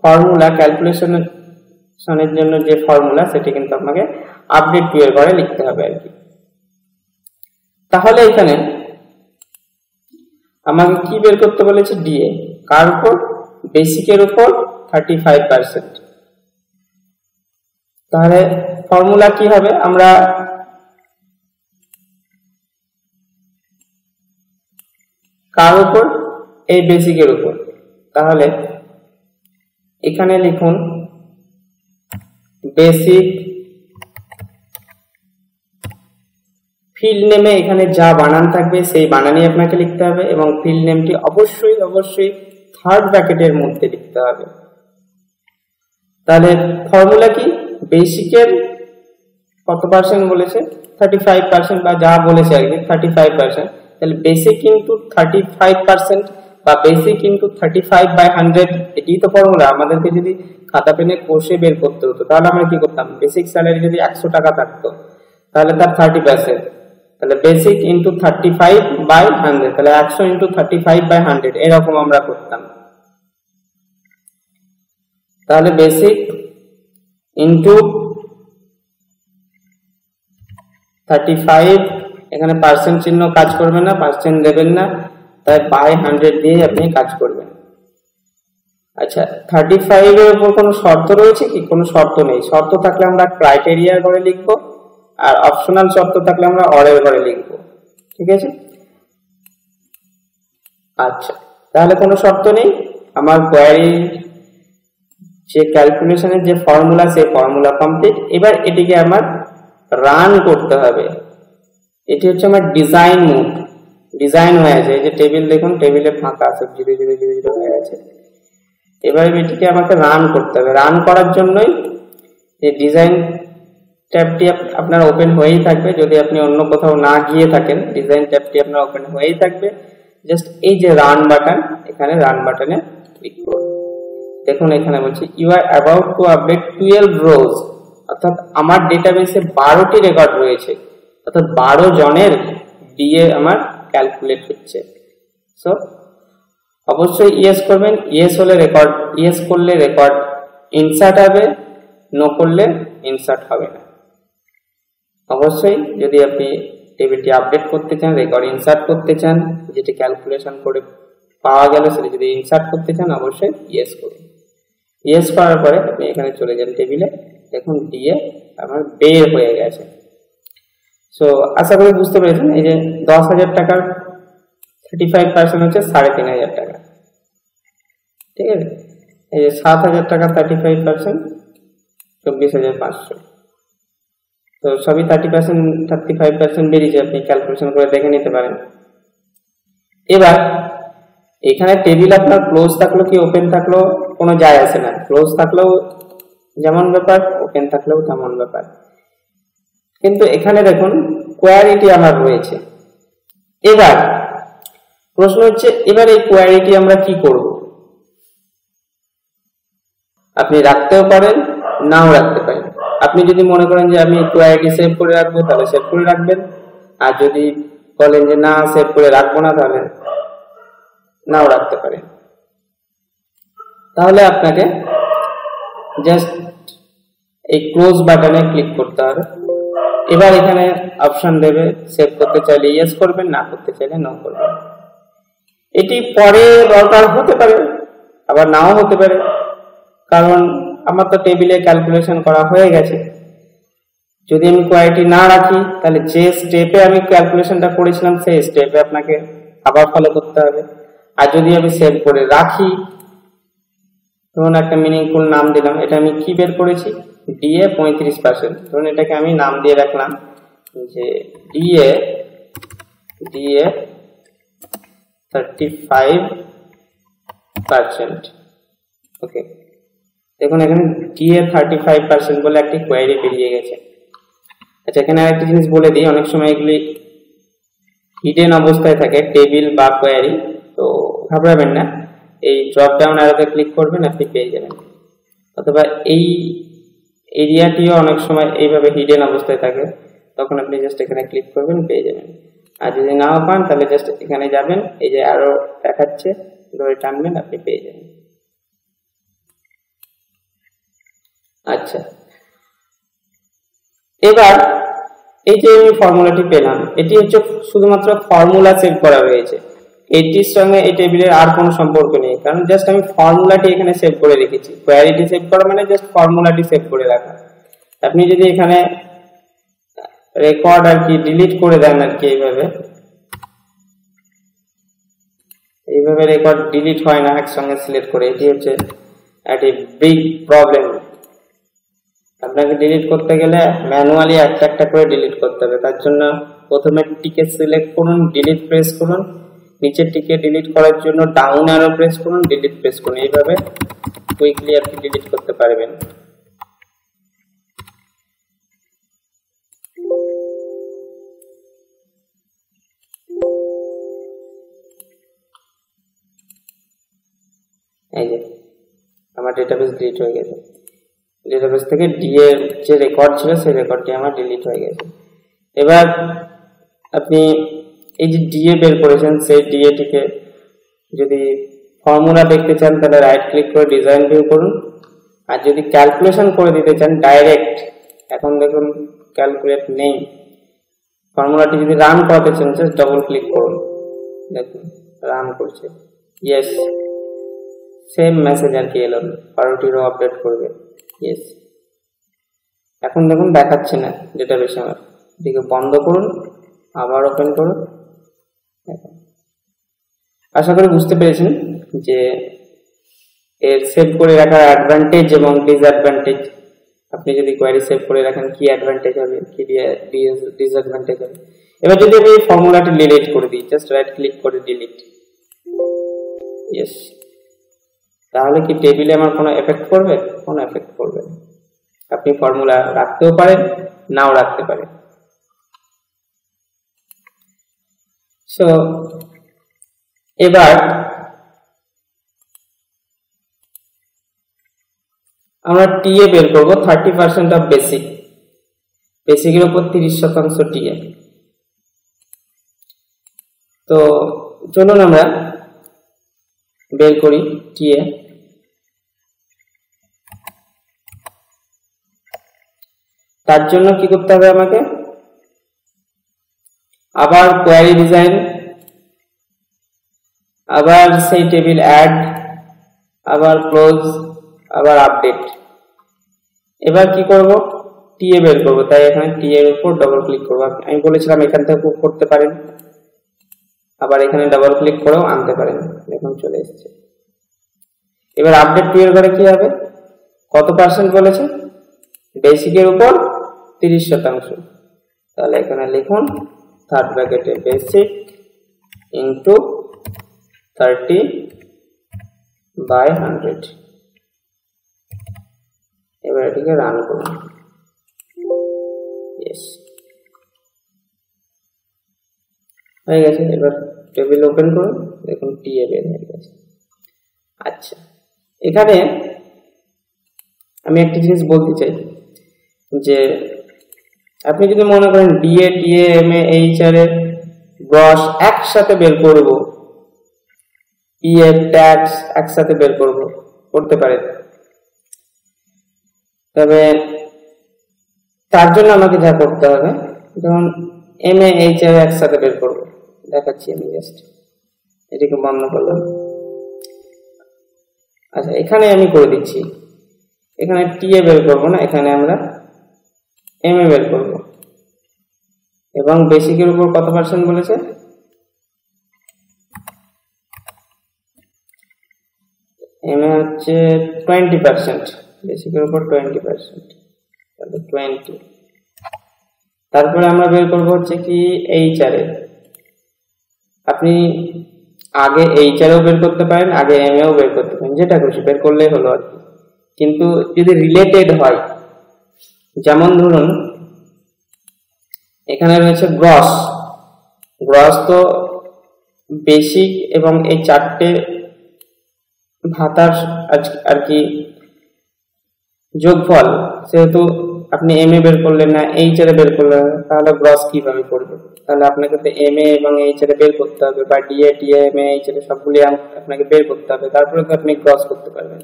ফর্মুলা ক্যালকুলেশনের জন্য যে ফর্মুলা সেটি কিন্তু আপনাকে আপডেট টু এর ঘরে লিখতে হবে আর কি। তাহলে এখানে আমাকে কি বের করতে বলেছে? ডিএ। কার উপর? বেসিকের উপর 35%। তাহলে ফর্মুলা কি হবে? আমরা কার উপর? এই বেসিকের উপর। তাহলে এখানে লিখুন বেসিক, ফিল্ড নেমে এখানে যা বানান থাকবে সেই বানানই আপনাকে লিখতে হবে এবং ফিল্ড নেমটি অবশ্যই অবশ্যই থার্ড ব্র্যাকেটের মধ্যে লিখতে হবে। তাহলে ফর্মুলা কি? বেসিকের কত পার্সেন্ট বলেছে 35% বা যা বলেছে আর কি 35%, তাহলে বেসিক ইনটু 35% বা বেসিক ইনটু 35/100 এটাই তো ফর্মুলা। আমাদেরকে যদি খাতা পেনে কষে বের করতে হতো তাহলে আমরা কি করতাম, বেসিক স্যালারি যদি 100 টাকা থাকতো তাহলে তার 30%, তাহলে বেসিক ইনটু 35/100, তাহলে 100 ইনটু 35/100 এরকম আমরা করতাম। তাহলে বেসিক ইনটু 35, এখানে পার্সেন্ট চিহ্ন কাজ করবে না, পার্সেন্ট দেবেন না, তাই বাই 100 দিয়ে আপনি কাজ করবেন। আচ্ছা 35 এর উপর কোনো শর্ত রয়েছে কি? কোনো শর্ত নেই। শর্ত থাকলে আমরা ক্রাইটেরিয়ার ঘরে লিখবো, আর অপশনাল শর্ত থাকলে আমরা অরের ঘরে লিখবো, ঠিক আছে? আচ্ছা তাহলে কোনো শর্ত নেই, আমার কোয়ারি যে ক্যালকুলেশনের যে ফর্মুলা সেই ফর্মুলা কমপ্লিট। এবার এটিকে আমার রান করতে হবে। এটি হচ্ছে আমার ডিজাইন মোড, ডিজাইন হয়ে আছে। এই যে টেবিল দেখুন, টেবিলে ফাঁকা আছে, 0 0 0 0 হয়ে আছে। এবার এটিকে আমাকে রান করতে হবে। রান করার জন্যই এই ডিজাইন ট্যাবটি আপনার ওপেন হয়েই থাকবে। যদি আপনি অন্য কোথাও না গিয়ে থাকেন, ডিজাইন ট্যাবটি আপনার ওপেন হয়েই থাকবে। জাস্ট এই যে রান বাটন, এখানে রান বাটনে ক্লিক করুন। দেখুন এখানে বলছি you are about to update 12 rows, অর্থাৎ আমার ডেটাবেসে 12টি রেকর্ড রয়েছে, অর্থাৎ 12 জনের ডিএ আমার ক্যালকুলেট হচ্ছে। সো অবশ্যই ইয়েস করবেন। ইয়েস হলে রেকর্ড, ইয়েস করলে রেকর্ড ইনসার্ট হবে, নো করলে ইনসার্ট হবে না। অবশ্যই যদি আপনি টেবিলটি আপডেট করতে চান, রেকর্ড ইনসার্ট করতে চান, যেটি ক্যালকুলেশন করে পাওয়া গেল সেটা যদি ইনসার্ট করতে চান, অবশ্যই ইয়েস করুন। ইয়েস করার পরে আপনি এখানে চলে যান টেবিলে, দেখুন ডিএ আমার বের হয়ে গেছে। সো আশা করি বুঝতে পেরেছেন। এই যে 10,000 টাকার 35% হচ্ছে 3,500 টাকা, ঠিক আছে? এই যে 7,000 টাকা 35% 24,500। তো সবই 35% বেরিয়েছে, আপনি ক্যালকুলেশন করে দেখে নিতে পারেন। এবার এখানে টেবিল আপনার ক্লোজ থাকলো কি ওপেন থাকলো কোনো যায় আসে না। ক্লোজ থাকলেও যেমন ব্যাপার, ওপেন থাকলেও তেমন ব্যাপার। কিন্তু এখানে দেখুন কোয়ারিটি আমার রয়েছে। এবার প্রশ্ন হচ্ছে, এবার এই কোয়ারিটি আমরা কি করব? আপনি রাখতেও পারেন, নাও রাখতে পারেন। আপনি যদি মনে করেন যে আমি কোয়ারিটি সেভ করে রাখবো, তাহলে সেভ করে রাখবেন। আর যদি বলেন যে না সেভ করে রাখবো না, তাহলে নাও রাখতে পারেন। তাহলে আপনাকে জাস্ট এই ক্লোজ বাটনে ক্লিক করতে হবে। এবার এখানে অপশন দেবে, সেভ করতে চাইলে ইয়েস করবেন, না করতে চাইলে নো করবেন। এটি পরে দরকার হতে পারে, আবার নাও হতে পারে, কারণ আমার তো টেবিলে ক্যালকুলেশন করা হয়ে গেছে। যদি আমি কোয়ারিটি না রাখি, তাহলে যে স্টেপে আমি ক্যালকুলেশনটা করেছিলাম সেই স্টেপে আপনাকে আবার ফলো করতে হবে। আর যদি আমি সেভ করে রাখি, ধরুন একটা মিনিংফুল নাম দিলাম, এটা আমি কি বের করেছি, ডিএ 35%। ধরুন এটাকে আমি নাম দিয়ে রাখলাম যে ডিএ 35%। ওকে, দেখুন এখানে ডিএ 35% বলে একটি কোয়ারি বেরিয়ে গেছে। আচ্ছা এখানে আরেকটা জিনিস বলে দিই, অনেক সময় এগুলি হিডেন অবস্থায় থাকে টেবিল বা কোয়ারি, তো ঘাবড়াবেন না। এই ড্রপ ডাউন অ্যারোতে ক্লিক করবেন, আপনি পেয়ে যাবেন। অথবা এই এরিয়াটিও অনেক সময় এইভাবে হিডেন অবস্থায় থাকে, তখন আপনি জাস্ট এখানে ক্লিক করবেন, পেয়ে যাবেন। আর যদি নাও পান তাহলে জাস্ট এখানে যাবেন, এই যে আরো দেখাচ্ছে, ধরে টানবেন, আপনি পেয়ে যাবেন। আচ্ছা এবার এই যে আমি ফর্মুলাটি পেলাম, এটি হচ্ছে শুধুমাত্র ফর্মুলা সেভ করা রয়েছে। এটির সঙ্গে এই টেবিলের আর কোনো সম্পর্ক নেই, কারণ জাস্ট আমি ফর্মুলাটি এখানে সেভ করে রেখেছি। কোয়ারিটি সেভ করা মানে জাস্ট ফর্মুলাটি সেভ করে রাখা। আপনি যদি এখানে রেকর্ড আর কি ডিলিট করে দেন আর কি, এইভাবে রেকর্ড ডিলিট হয় না একসঙ্গে সিলেক্ট করে। এটি হচ্ছে একটি বিগ প্রবলেম। আপনাকে ডিলিট করতে গেলে ম্যানুয়ালি একটা একটা করে ডিলিট করতে হবে। তার জন্য প্রথমে টিকে সিলেক্ট করুন, ডিলিট প্রেস করুন, নিচের টিকে ডিলিট করার জন্য ডাউন অ্যারো প্রেস করুন, ডিলিট প্রেস করুন। এইভাবে কুইকলি আপনি ডিলিট করতে পারবেন। এই যে আমার ডেটাবেস ডিলিট হয়ে গেছে, ডেটাবেস থেকে ডি এর যে রেকর্ড ছিল সেই রেকর্ডটি আমার ডিলিট হয়ে গেছে। এবার আপনি এই যে ডিএ বের করেছেন সেই ডিএটিকে যদি ফর্মুলা দেখতে চান তাহলে রাইট ক্লিক করে ডিজাইন ভিউ করুন, আর যদি ক্যালকুলেশন করে দিতে চান ডাইরেক্ট, এখন দেখুন ক্যালকুলেট নেই, ফর্মুলাটি যদি রান করাতে চান জাস্ট ডবল ক্লিক করুন, দেখুন রান করছে, ইয়েস সেম মেসেজ আর কি এলো, 12টি রো আপডেট করবে, ইয়েস। এখন দেখুন দেখাচ্ছে না ডেটাবেস আমার, এটিকে বন্ধ করুন, আবার ওপেন করুন। আশা করি বুঝতে পেরেছেন যে এর সেভ করে রাখার অ্যাডভান্টেজ এবং ডিসঅ্যাডভান্টেজ। আপনি যদি কোয়েরি সেভ করে রাখেন কি অ্যাডভান্টেজ হবে, কি ডিসঅ্যাডভান্টেজ হবে। এবার যদি আমি এই ফর্মুলাটি ডিলিট করে দিই, জাস্ট রাইট ক্লিক করে ডিলিট, ইয়েস, তাহলে কি টেবিলে আমার কোনো এফেক্ট করবে? কোনো এফেক্ট করবে না। আপনি ফর্মুলা রাখতেও পারেন, নাও রাখতে পারেন। সো এবার আমরা টিএ বের করব, 30% অফ বেসিক, বেসিকের উপর 30% টিএ। তো চলুন আমরা বের করি টিএ। তার জন্য কি করতে হবে আমাকে? আবার কোয়েরি ডিজাইন, আবার সেই টেবিল অ্যাড, আবার ক্লোজ, আবার আপডেট। এবার কি করব? টিএ বের করব, তাই এখানে টিএ এর উপর ডবল ক্লিক করব। আমি বলেছিলাম এখান থেকে করতে পারেন, আবার এখানে ডাবল ক্লিক করেও আনতে পারেন, দেখুন চলে এসেছে। এবার আপডেট টু এর ঘরে কি হবে? কত পার্সেন্ট বলেছে? বেসিকের উপর 30%। তাহলে এখানে লিখুন থার্ড ব্র্যাকেটে বেসিক ইনটু 30/100। এবার এটিকে রান করুন, ইয়েস হয়ে গেছে। এবার টেবিল ওপেন করুন, দেখুন টিএ বের হয়ে গেছে। আচ্ছা, এখানে আমি একটা জিনিস বলতে চাই যে আপনি যদি মনে করেন ডিএ, টিএ, এমএ, এইচআর এর গ্রস একসাথে বের করব, পিএফ, ট্যাক্স একসাথে বের করতে পারেন, তবে তার জন্য আমাকে যা করতে হবে, যেমন এমএ, এইচআর একসাথে বের করব, দেখাচ্ছি আমি জাস্ট এটিকে বন্ধ করলাম। আচ্ছা, এখানে আমি করে দিচ্ছি, এখানে টিএ বের করব না, এখানে আমরা এমএ বের করব, এবং বেসিকের উপর কত পার্সেন্ট বলেছে? এমএ হচ্ছে 20%, বেসিকের উপর 20%, তাহলে 20। তারপরে আমরা বের করব হচ্ছে কি এইচআর এর। আপনি আগে এইচআরও বের করতে পারেন, আগে এমএও বের করতে পারেন, যেটা খুশি বের করলেই হলো আর কি। কিন্তু যদি রিলেটেড হয়, যেমন ধরুন এখানে রয়েছে গ্রস, গ্রস তো বেসিক এবং এই চারটে ভাতার আর কি যোগফল, সেহেতু আপনি এমএ বের করলেন না, এইচআর বের করলেন না, তাহলে গ্রস কিভাবে করবে? তাহলে আপনাকে তো এমএ এবং এইচআর বের করতে হবে, বা ডিএ, টিএ, এমএ, এইচআর সবগুলি আপনাকে বের করতে হবে, তারপরে তো আপনি গ্রস করতে পারবেন।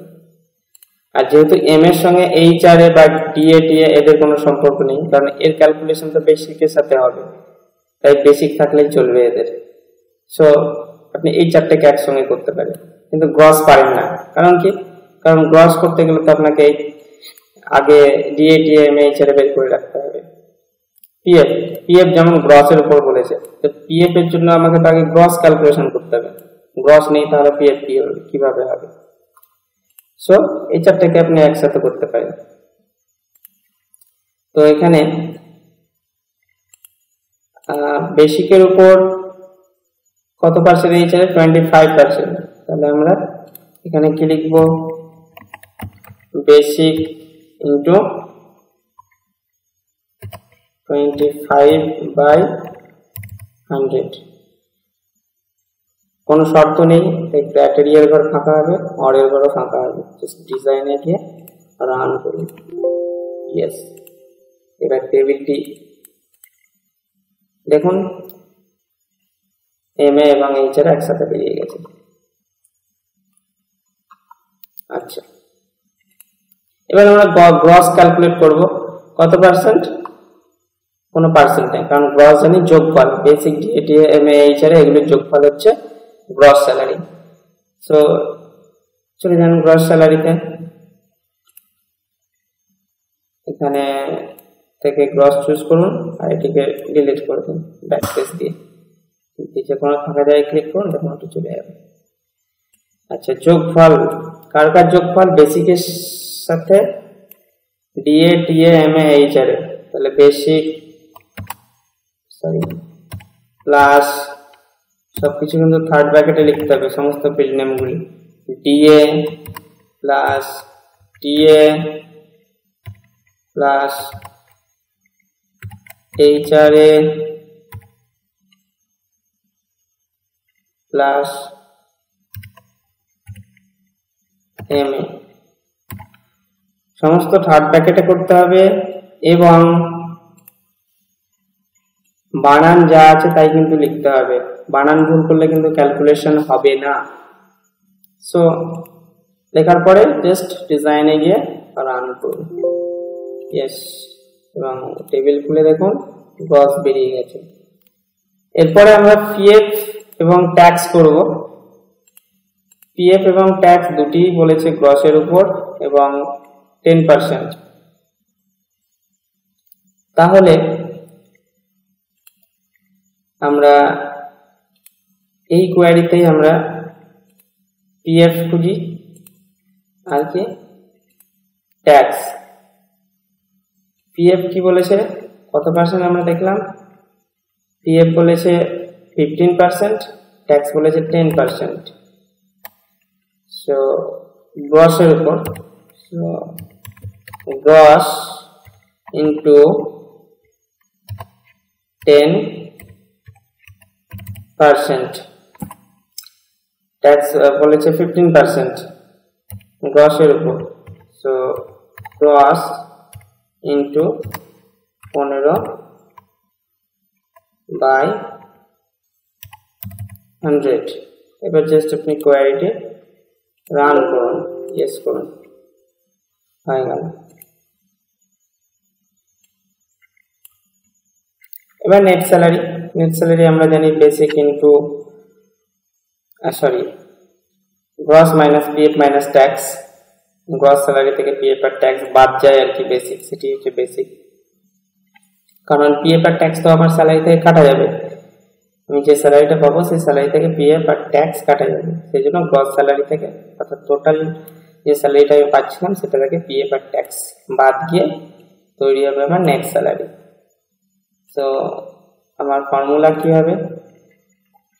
আর যেহেতু এম এর সঙ্গে এইচআর বা ডিএ, টিএ এদের কোনো সম্পর্ক নেই, কারণ এর ক্যালকুলেশন তো বেসিকের সাথে হবে, তাই বেসিক থাকলেই চলবে এদের। সো আপনি এই চারটাকে একসঙ্গে করতে পারেন, কিন্তু গ্রস পারেন না। কারণ কি? কারণ গ্রস করতে গেলে তো আপনাকে আগে ডিএ, টিএ, এমএ, এইচআর বের করে রাখতে হবে। পিএফ, পিএফ যেমন গ্রসের উপর বলেছে, তো পিএফ এর জন্য আমাকে তো আগে গ্রস ক্যালকুলেশন করতে হবে, গ্রস নেই, তাহলে পিএফ কিভাবে হবে? সো এই চারটাকে আপনি একসাথে করতে পারেন। তো এখানে বেসিকের উপর কত পার্সেন্ট এইচআর? 25%। তাহলে আমরা এখানে কি লিখব? Basic into 25/100। কোনো শর্ত নেই, তাই ক্রাইটেরিয়ার ঘর ফাঁকা হবে, অরের ঘরও ফাঁকা হবে। জাস্ট ডিজাইনে গিয়ে রান করি। ইয়েস, এবার টেবিলটি দেখুন এম এ এবং এইচ এর একসাথে বেরিয়ে গেছে। আচ্ছা, এবার আমরা গ্রস ক্যালকুলেট করব। কত পার্সেন্ট? কোনো পার্সেন্ট নেই, কারণ গ্রস জানি যোগফল, basic DA M A H R এগুলোর যোগফল হচ্ছে গ্রস স্যালারি। সো চলে যান গ্রস স্যালারিতে, এখানে থেকে গ্রস চুজ করুন আর এটিকে ডিলিট করে দিন ব্যাকস্পেস দিয়ে। নিচে কোনো ফাঁকা জায়গায় ক্লিক করুন, দেখুন ওটি চলে যাবে। আচ্ছা, যোগফল কার কার যোগফল? বেসিকের সাথে DA TA M A H R, তাহলে বেসিক প্লাস সবকিছু কিন্তু থার্ড ব্র্যাকেটে লিখতে হবে, সমস্ত ফিল্ড নেমগুলি। DA plus TA plus H R A plus M A, সমস্ত থার্ড ব্র্যাকেটে করতে হবে এবং বানান যা আছে তাই কিন্তু লিখতে হবে, বানান ভুল করলে কিন্তু ক্যালকুলেশন হবে না। সো লেখার পরে জাস্ট ডিজাইনে গিয়ে রান করুন। ইয়েস, এবং টেবিল খুলে দেখুন গ্রস বেরিয়ে গেছে। এরপরে আমরা পিএফ এবং ট্যাক্স করব। পিএফ এবং ট্যাক্স দুটি বলেছে গ্রসের উপর এবং 10%। তাহলে আমরা এই কোয়ারিতেই আমরা পিএফ খুঁজি আর কি ট্যাক্স। পিএফ কি বলেছে, কত পার্সেন্ট আমরা দেখলাম? পিএফ বলেছে 15%, ট্যাক্স বলেছে 10%। সো গ্রসের উপর, সো গ্রস ইন্টু 10%, ট্যাক্স বলেছে 15% গ্রসের উপর। So gross into 15/100। এবার জাস্ট আপনি কোয়ারিটি রান করুন, ইয়েস করুন, হয়ে গেল। এবার নেট স্যালারি। নেট স্যালারি আমরা জানি basic into gross minus PF minus tax. Gross salary থেকে পিএফ আর ট্যাক্স বাদ যায় আর কি, বেসিক, সেটি হচ্ছে বেসিক। কারণ পিএফ আর ট্যাক্স তো আমার স্যালারি থেকে কাটা যাবে, আমি যে স্যালারিটা পাবো সেই স্যালারি থেকে পিএফ আর ট্যাক্স কাটা যাবে, সেই জন্য গ্রস স্যালারি থেকে অর্থাৎ টোটাল যে স্যালারিটা আমি পাচ্ছিলাম সেটা থেকে পিএফ আর ট্যাক্স বাদ গিয়ে তৈরি হবে আমার নেট স্যালারি। তো আমার ফর্মুলা কি হবে?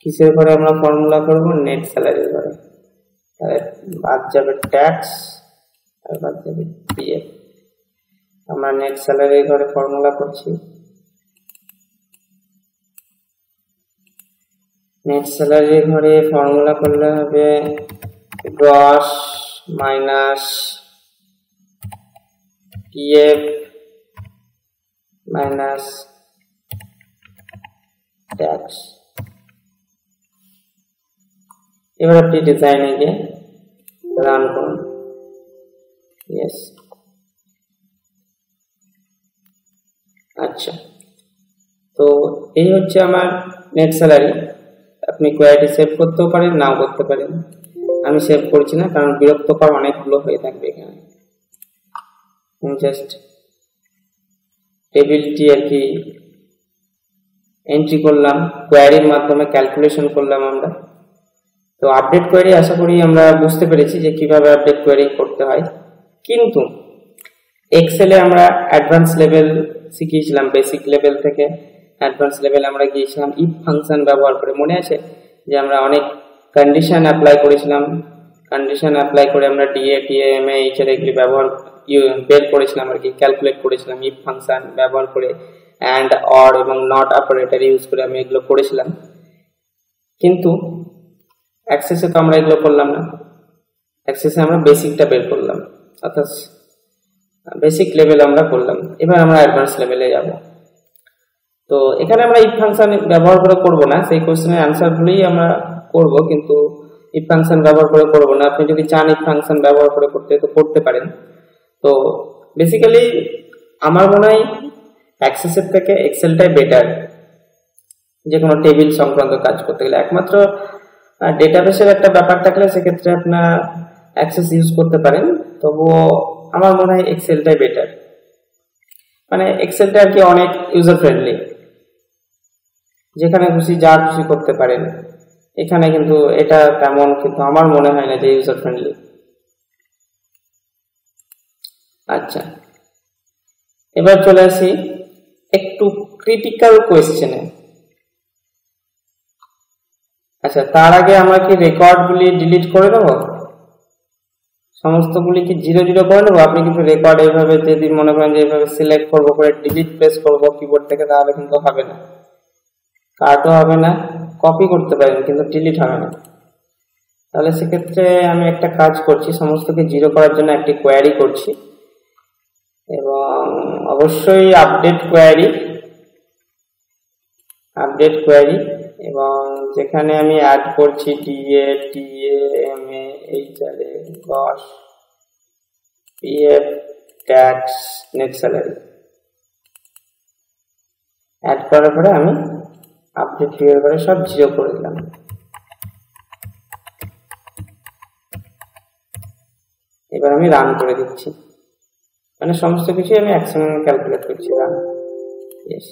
কিসের ঘরে আমরা ফর্মুলা করব? নেট স্যালারির ঘরে। তাহলে বাদ যাবে ট্যাক্স আর বাদ যাবে পিএফ। আমরা নেট স্যালারির ঘরে ফর্মুলা করছি। নেট স্যালারির ঘরে ফর্মুলা করলে হবে gross minus PF minus tax. এবার আপনি ডিজাইনে গিয়ে রান করুন। ইয়েস, আচ্ছা, তো এই হচ্ছে আমার নেট স্যালারি। আপনি কোয়ারিটি সেভ করতেও পারেন, নাও করতে পারেন। আমি সেভ করছি না, কারণ বিরক্তকর অনেকগুলো হয়ে থাকবে এখানে। জাস্ট টেবিলটি আর কি এন্ট্রি করলাম, কোয়ারির মাধ্যমে ক্যালকুলেশন করলাম আমরা। তো আপডেট কোয়ারি আশা করি আমরা বুঝতে পেরেছি যে কিভাবে আপডেট কোয়ারি করতে হয়। কিন্তু এক্সেলে আমরা অ্যাডভান্স লেভেল শিখিয়েছিলাম, বেসিক লেভেল থেকে অ্যাডভান্স লেভেল আমরা গিয়েছিলাম ইফ ফাংশন ব্যবহার করে। মনে আছে যে আমরা অনেক কন্ডিশন অ্যাপ্লাই করেছিলাম, কন্ডিশন অ্যাপ্লাই করে আমরা DA TA M A H R এগুলি ব্যবহার বের করেছিলাম আর কি, ক্যালকুলেট করেছিলাম ইফ ফাংশন ব্যবহার করে, অ্যান্ড অর এবং নট অপারেটর ইউজ করে আমি এগুলো করেছিলাম। কিন্তু অ্যাক্সেসে তো আমরা এগুলো করলাম না, অ্যাক্সেসে আমরা বেসিকটা বের করলাম, অর্থাৎ বেসিক লেভেল আমরা করলাম। এবার আমরা অ্যাডভান্স লেভেলে যাব। তো এখানে আমরা ইফ ফাংশন ব্যবহার করে করব না, সেই কোশ্চেনের অ্যান্সারগুলোই আমরা করব, কিন্তু ইফ ফাংশন ব্যবহার করে করব না। আপনি যদি চান ইফ ফাংশন ব্যবহার করে করতে তো করতে পারেন। তো বেসিক্যালি আমার মনে হয় অ্যাক্সেসের থেকে এক্সেলটাই বেটার যে কোনো টেবিল সংক্রান্ত কাজ করতে গেলে। একমাত্র ডেটাবেসের একটা ব্যাপার থাকলে সেক্ষেত্রে আপনার অ্যাক্সেস ইউজ করতে পারেন, তবুও আমার মনে হয় এক্সেলটাই বেটার। মানে এক্সেলটা আর কি অনেক ইউজার ফ্রেন্ডলি, যেখানে খুশি যা খুশি করতে পারেন। এখানে কিন্তু এটা তেমন কিন্তু আমার মনে হয় না যে ইউজার ফ্রেন্ডলি। আচ্ছা, এবার চলে আসি একটু ক্রিটিক্যাল কোয়েশ্চেনে। আচ্ছা, তার আগে আমরা কি রেকর্ডগুলি ডিলিট করে দেবো? সমস্তগুলি কি 0 করে নেবো? আপনি কিন্তু রেকর্ড এইভাবে যদি মনে করেন যে এইভাবে সিলেক্ট করবো করে ডিলিট প্রেস করবো কিবোর্ড থেকে, তাহলে কিন্তু হবে না, কাটও হবে না, কপি করতে পারেন কিন্তু ডিলিট হবে না। তাহলে সেক্ষেত্রে আমি একটা কাজ করছি, সমস্তকে 0 করার জন্য একটি কোয়ারি করছি, এবং অবশ্যই আপডেট কোয়ারি, এবং যেখানে আমি অ্যাড করছি DA, TA, MA, HRA, GOS, PF, tax, net salary add করার পরে আমি আপডেট ক্লিয়ার করে সব 0 করে দিলাম। এবার আমি রান করে দিচ্ছি, মানে সমস্ত কিছু আমি একসঙ্গে ক্যালকুলেট করছি। রান, ইয়েস,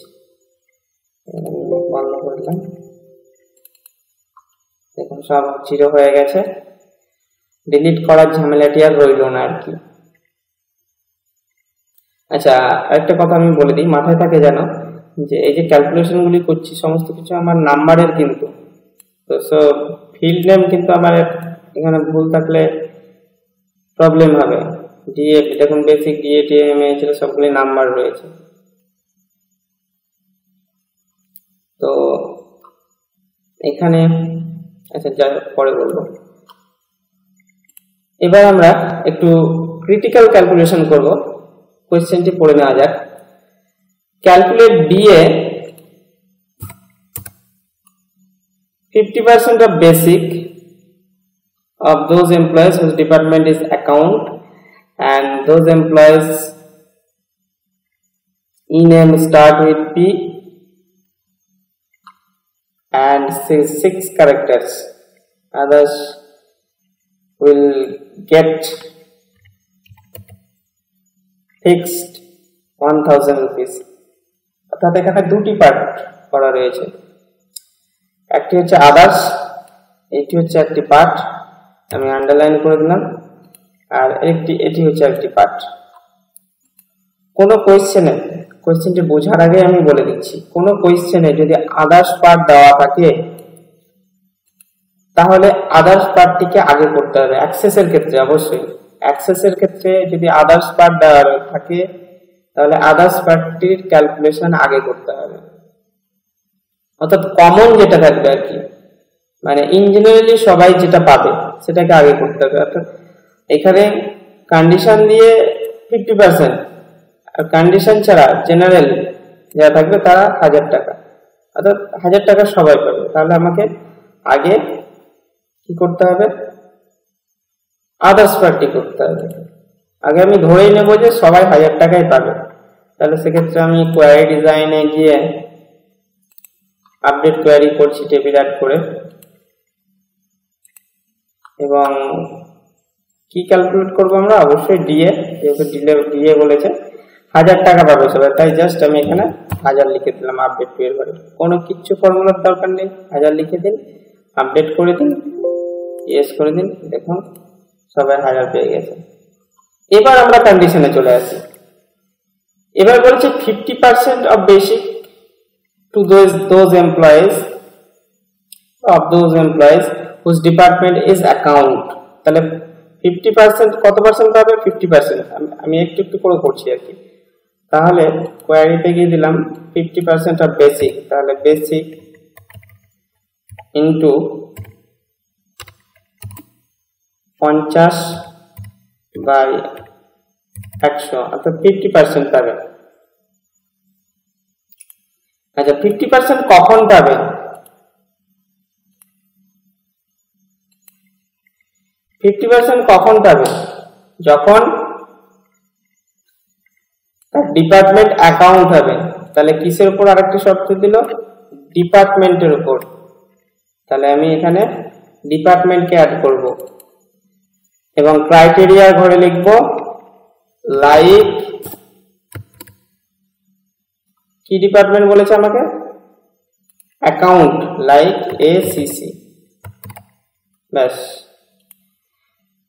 বন্ধ করে দিলাম। দেখুন সব 0 হয়ে গেছে, ডিলিট করার ঝামেলাটি আর রইল না আর কি। আচ্ছা, আরেকটা কথা আমি বলে দিই, মাথায় থাকে যেন, যে এই যে ক্যালকুলেশন গুলি করছি সমস্ত কিছু আমার নাম্বারের কিন্তু, তো ফিল্ড নেম কিন্তু আমার এখানে ভুল থাকলে প্রবলেম হবে। ডিএ দেখুন, বেসিক ডিএ, টিএমএ সবগুলি নাম্বার রয়েছে। তো এখানে আচ্ছা যা পরে বলবো। এবার আমরা একটু ক্রিটিক্যাল ক্যালকুলেশন করব। কোশ্চেনটি পড়ে নেওয়া যাক। Calculate DA 50% of basic of those employees whose department is account and those employees e-name start with P and 6 characters. Others will get fixed 1000 rupees. অর্থাৎ এখানে দুটি পার্ট করা রয়েছে, একটি হচ্ছে আদার্স, এটি হচ্ছে একটি পার্ট, আমি আন্ডারলাইন করে দিলাম, আর এটি হচ্ছে একটি পার্ট। কোন কোয়েশ্চেনটি বোঝার আগে আমি বলে দিচ্ছি, কোন কোয়েশ্চেনে যদি আদার্স পার্ট দেওয়া থাকে তাহলে আদার্স পার্টটিকে আগে করতে হবে। অ্যাক্সেসের ক্ষেত্রে অবশ্যই, অ্যাক্সেসের ক্ষেত্রে যদি আদার্স পার্ট দেওয়া থাকে তাহলে আদার্স পার্টটির ক্যালকুলেশন আগে করতে হবে। অর্থাৎ কমন যেটা থাকবে আর কি, মানে ইন জেনারেলি সবাই যেটা পাবে সেটাকে আগে করতে হবে। অর্থাৎ এখানে কন্ডিশন দিয়ে 50%, আর কন্ডিশন ছাড়া জেনারেল যারা থাকবে তারা 1000 টাকা, অর্থাৎ 1000 টাকা সবাই পাবে। তাহলে আমাকে আগে কি করতে হবে? আদার্স পার্টি করতে হবে। আগে আমি ধরেই নেব যে সবাই 1000 টাকাই পাবে। তাহলে সেক্ষেত্রে আমি কোয়ারি ডিজাইনে গিয়ে আপডেট কোয়ারি করছি টেবিল অ্যাড করে, এবং কি ক্যালকুলেট করব আমরা? অবশ্যই ডিএ, যেহেতু ডিএ বলেছে 1000 টাকা পাবে সবাই, তাই জাস্ট আমি এখানে 1000 লিখে দিলাম আপডেট কোয়ারি করে। কোনো কিছু ফর্মুলার দরকার নেই, 1000 লিখে দিন, আপডেট করে দিন, ইয়েস করে দিন, দেখুন সবাই 1000 পেয়ে গেছে। এবার আমরা কন্ডিশনে চলে আসি। এবার বলছে 50% of basic to those employees whose department is account. তাহলে 50% কত পার্সেন্ট পাবে? 50%। আমি একটু করে করছি আর কি। তাহলে কোয়ারিতে গিয়ে দিলাম 50% অফ বেসিক, তাহলে বেসিক ইনটু 50/100 অর্থাৎ 50% পাবেন। আচ্ছা 50% কখন পাবেন? 50% কখন পাবেন? যখন ডিপার্টমেন্ট অ্যাকাউন্ট হবে। তাহলে কিসের উপর আরেকটি শর্ত দিল? ডিপার্টমেন্টের উপর। তাহলে আমি এখানে ডিপার্টমেন্টকে অ্যাড করব এবং ক্রাইটেরিয়া ঘরে লিখব লাইক, কি ডিপার্টমেন্ট বলেছে আমাকে? Account, like ACC। ব্যাস।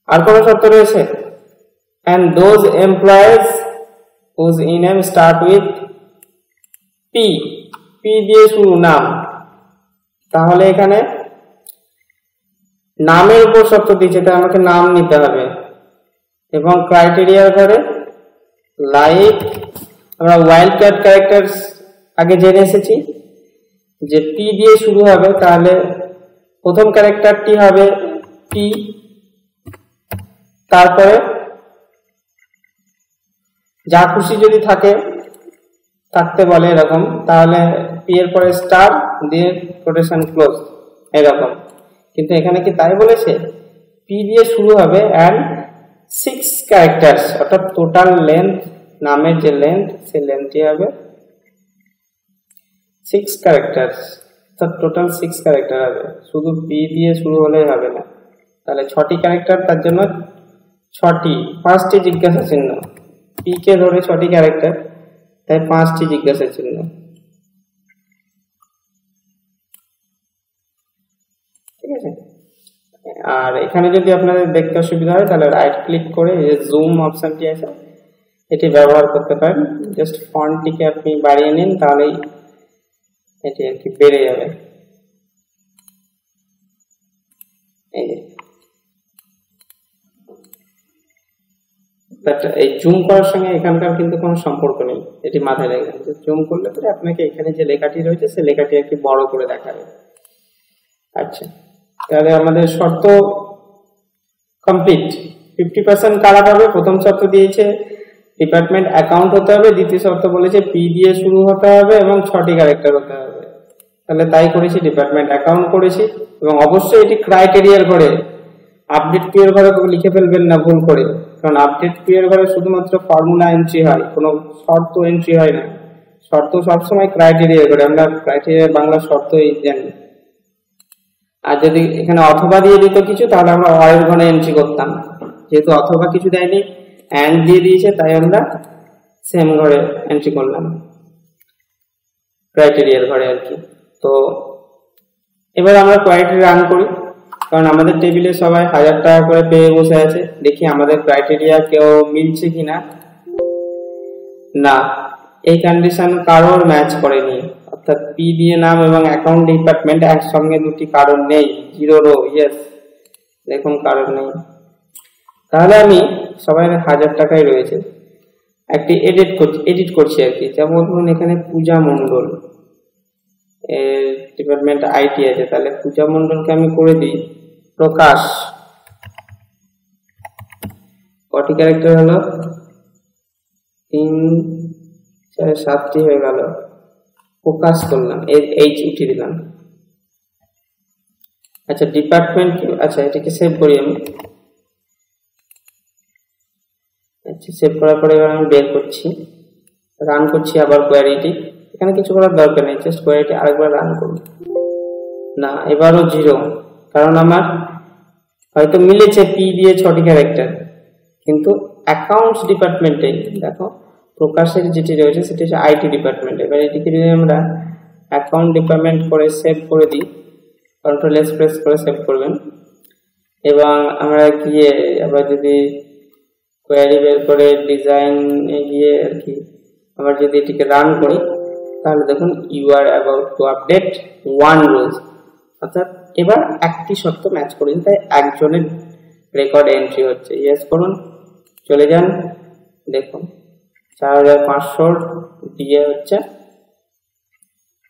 আর কোন শর্ত রয়েছে? and those employees whose name start with P দিয়ে শুরু, নাম। তাহলে এখানে নামের উপর শর্ত দিয়েছে, তাই আমাকে নাম নিতে হবে এবং ক্রাইটেরিয়ার ঘরে লাইক, আমরা ওয়াইল্ড কার্ড ক্যারেক্টারস আগে জেনে এসেছি যে P দিয়ে শুরু হবে, তাহলে প্রথম ক্যারেক্টারটি হবে P, তারপরে যা খুশি যদি থাকতে বলে এরকম, তাহলে P এর পরে স্টার দিয়ে কোটেশন ক্লোজ এরকম। কিন্তু এখানে কি তাই বলেছে? P দিয়ে শুরু হবে and 6 ক্যারেক্টারস, অর্থাৎ টোটাল লেন্থ, নামের যে লেন্থ সেই লেন্থটি হবে 6 ক্যারেক্টারস, অর্থাৎ টোটাল 6 ক্যারেক্টার হবে। শুধু P দিয়ে শুরু হলেই হবে না, তাহলে 6টি ক্যারেক্টার, তার জন্য 5টি জিজ্ঞাসা চিহ্ন। P কে ধরে 6টি ক্যারেক্টার, তাই 5টি জিজ্ঞাসা চিহ্ন। ঠিক আছে। আর এখানে যদি আপনাদের দেখতে অসুবিধা হয় তাহলে রাইট ক্লিক করে এই যে জুম অপশনটি আছে এটি ব্যবহার করতে পারেন। জাস্ট ফন্টটিকে আপনি বাড়িয়ে নিন, তাহলেই এটি আর কি বেড়ে যাবে। এই জুম করার সঙ্গে এখানকার কিন্তু কোনো সম্পর্ক নেই, এটি মাথায় রাখবেন। জুম করলে পরে আপনাকে এখানে যে লেখাটি রয়েছে সেই লেখাটি আর কি বড় করে দেখাবে। আচ্ছা, তাহলে আমাদের শর্ত কমপ্লিট। 50% কারা পাবে? প্রথম শর্ত দিয়েছে ডিপার্টমেন্ট অ্যাকাউন্ট হতে হবে, দ্বিতীয় শর্ত বলেছে P দিয়ে শুরু হতে হবে এবং 6টি ক্যারেক্টার হতে হবে। তাহলে তাই করেছি, ডিপার্টমেন্ট অ্যাকাউন্ট করেছি এবং অবশ্যই এটি ক্রাইটেরিয়ার ঘরে, আপডেট P এর ঘরে লিখে ফেলবেন না ভুল করে, কারণ আপডেট P এর ঘরে শুধুমাত্র ফর্মুলা এন্ট্রি হয়, কোনো শর্ত এন্ট্রি হয় না। শর্ত সবসময় ক্রাইটেরিয়ার ঘরে, আমরা ক্রাইটেরিয়ার বাংলা শর্তই জানি। আর যদি এখানে অথবা দিয়ে দিত কিছু, তাহলে আমরা অর ঘরে এন্ট্রি করতাম। যেহেতু অথবা কিছু দেয়নি, এন্ড দিয়ে দিয়েছে, তাই আমরা সেম ঘরে এন্ট্রি করলাম, ক্রাইটেরিয়ার ঘরে আর কি। তো এবার আমরা কোয়ারি রান করি, কারণ আমাদের টেবিলে সবাই 1000 টাকা করে পেয়ে বসে আছে। দেখি আমাদের ক্রাইটেরিয়া কেউ মিলছে কিনা। না, এই কন্ডিশন কারোর ম্যাচ করেনি, অর্থাৎ P দিয়ে নাম এবং অ্যাকাউন্ট ডিপার্টমেন্ট একসঙ্গে দুটি কারণ নেই, 0 রো। ইয়েস, দেখুন কারণ নেই। তাহলে আমি সবাই 1000 টাকাই রয়েছে, একটি এডিট করছি আর কি। যেমন ধরুন এখানে পূজা মণ্ডল ডিপার্টমেন্ট আইটি আছে, তাহলে পূজা মণ্ডলকে আমি করে দিই প্রকাশ। কটি ক্যারেক্টার হলো? 3 4 7টি হয়ে গেল। প্রকাশ করলাম, এইচ উঠিয়ে দিলাম। আচ্ছা ডিপার্টমেন্ট, আচ্ছা এটাকে সেভ করি আমি। আচ্ছা সেভ করার পরে এবার আমি বের করছি, রান করছি আবার কোয়ারিটি। এখানে কিছু করার দরকার নেই, জাস্ট কোয়ারিটি আরেকবার রান করব। না, এবারও 0, কারণ আমার হয়তো মিলেছে P দিয়ে 6টি ক্যারেক্টার, কিন্তু অ্যাকাউন্টস ডিপার্টমেন্টে দেখো প্রকাশের যেটি রয়েছে সেটি হচ্ছে আইটি ডিপার্টমেন্ট। এবার এটিকে যদি আমরা অ্যাকাউন্ট ডিপার্টমেন্ট করে সেভ করে দিই, কন্ট্রোল এস প্রেস করে সেভ করবেন, এবং আমরা গিয়ে আবার যদি কোয়ারি বের করে ডিজাইনে গিয়ে আর কি আবার যদি এটিকে রান করি, তাহলে দেখুন you are about to update 1 rows, অর্থাৎ এবার একটি শর্ত ম্যাচ করেছে, তাই একজনের রেকর্ড এন্ট্রি হচ্ছে। ইয়েস করুন, চলে যান, দেখুন 4500 দিয়ে হচ্ছে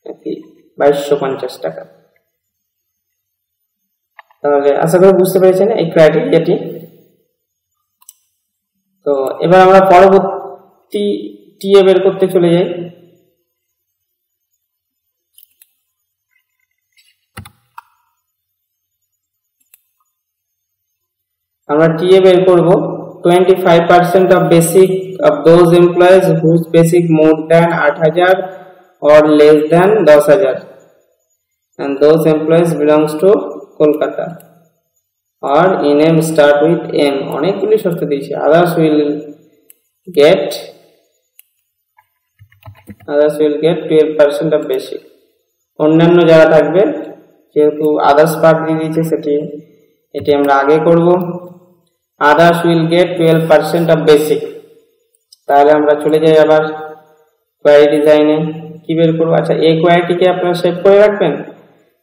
2250 টাকা। তাহলে আশা করি বুঝতে পেরেছেন এই ক্রাইটেরিয়াটি। এবার আমরা পরবর্তী টিএ বের করতে চলে যাই। আমরা টিএ বের করব 25% of basic of those employees whose basic more than 8000 or less than 10000 and those employees belongs to Kolkata or in name start with M। অনেকগুলি শর্ত দিয়েছে। others will get 12% of basic। অন্যান্য যারা থাকবে, যেহেতু আদার্স পার্ট দিয়ে দিয়েছে এটি আমরা আগে করব। others will get 12% of basic। তাহলে আমরা চলে যাই আবার কোয়ারি ডিজাইনে। কি বের করব? আচ্ছা, এই কোয়ারিটিকে আপনারা সেভ করে রাখবেন,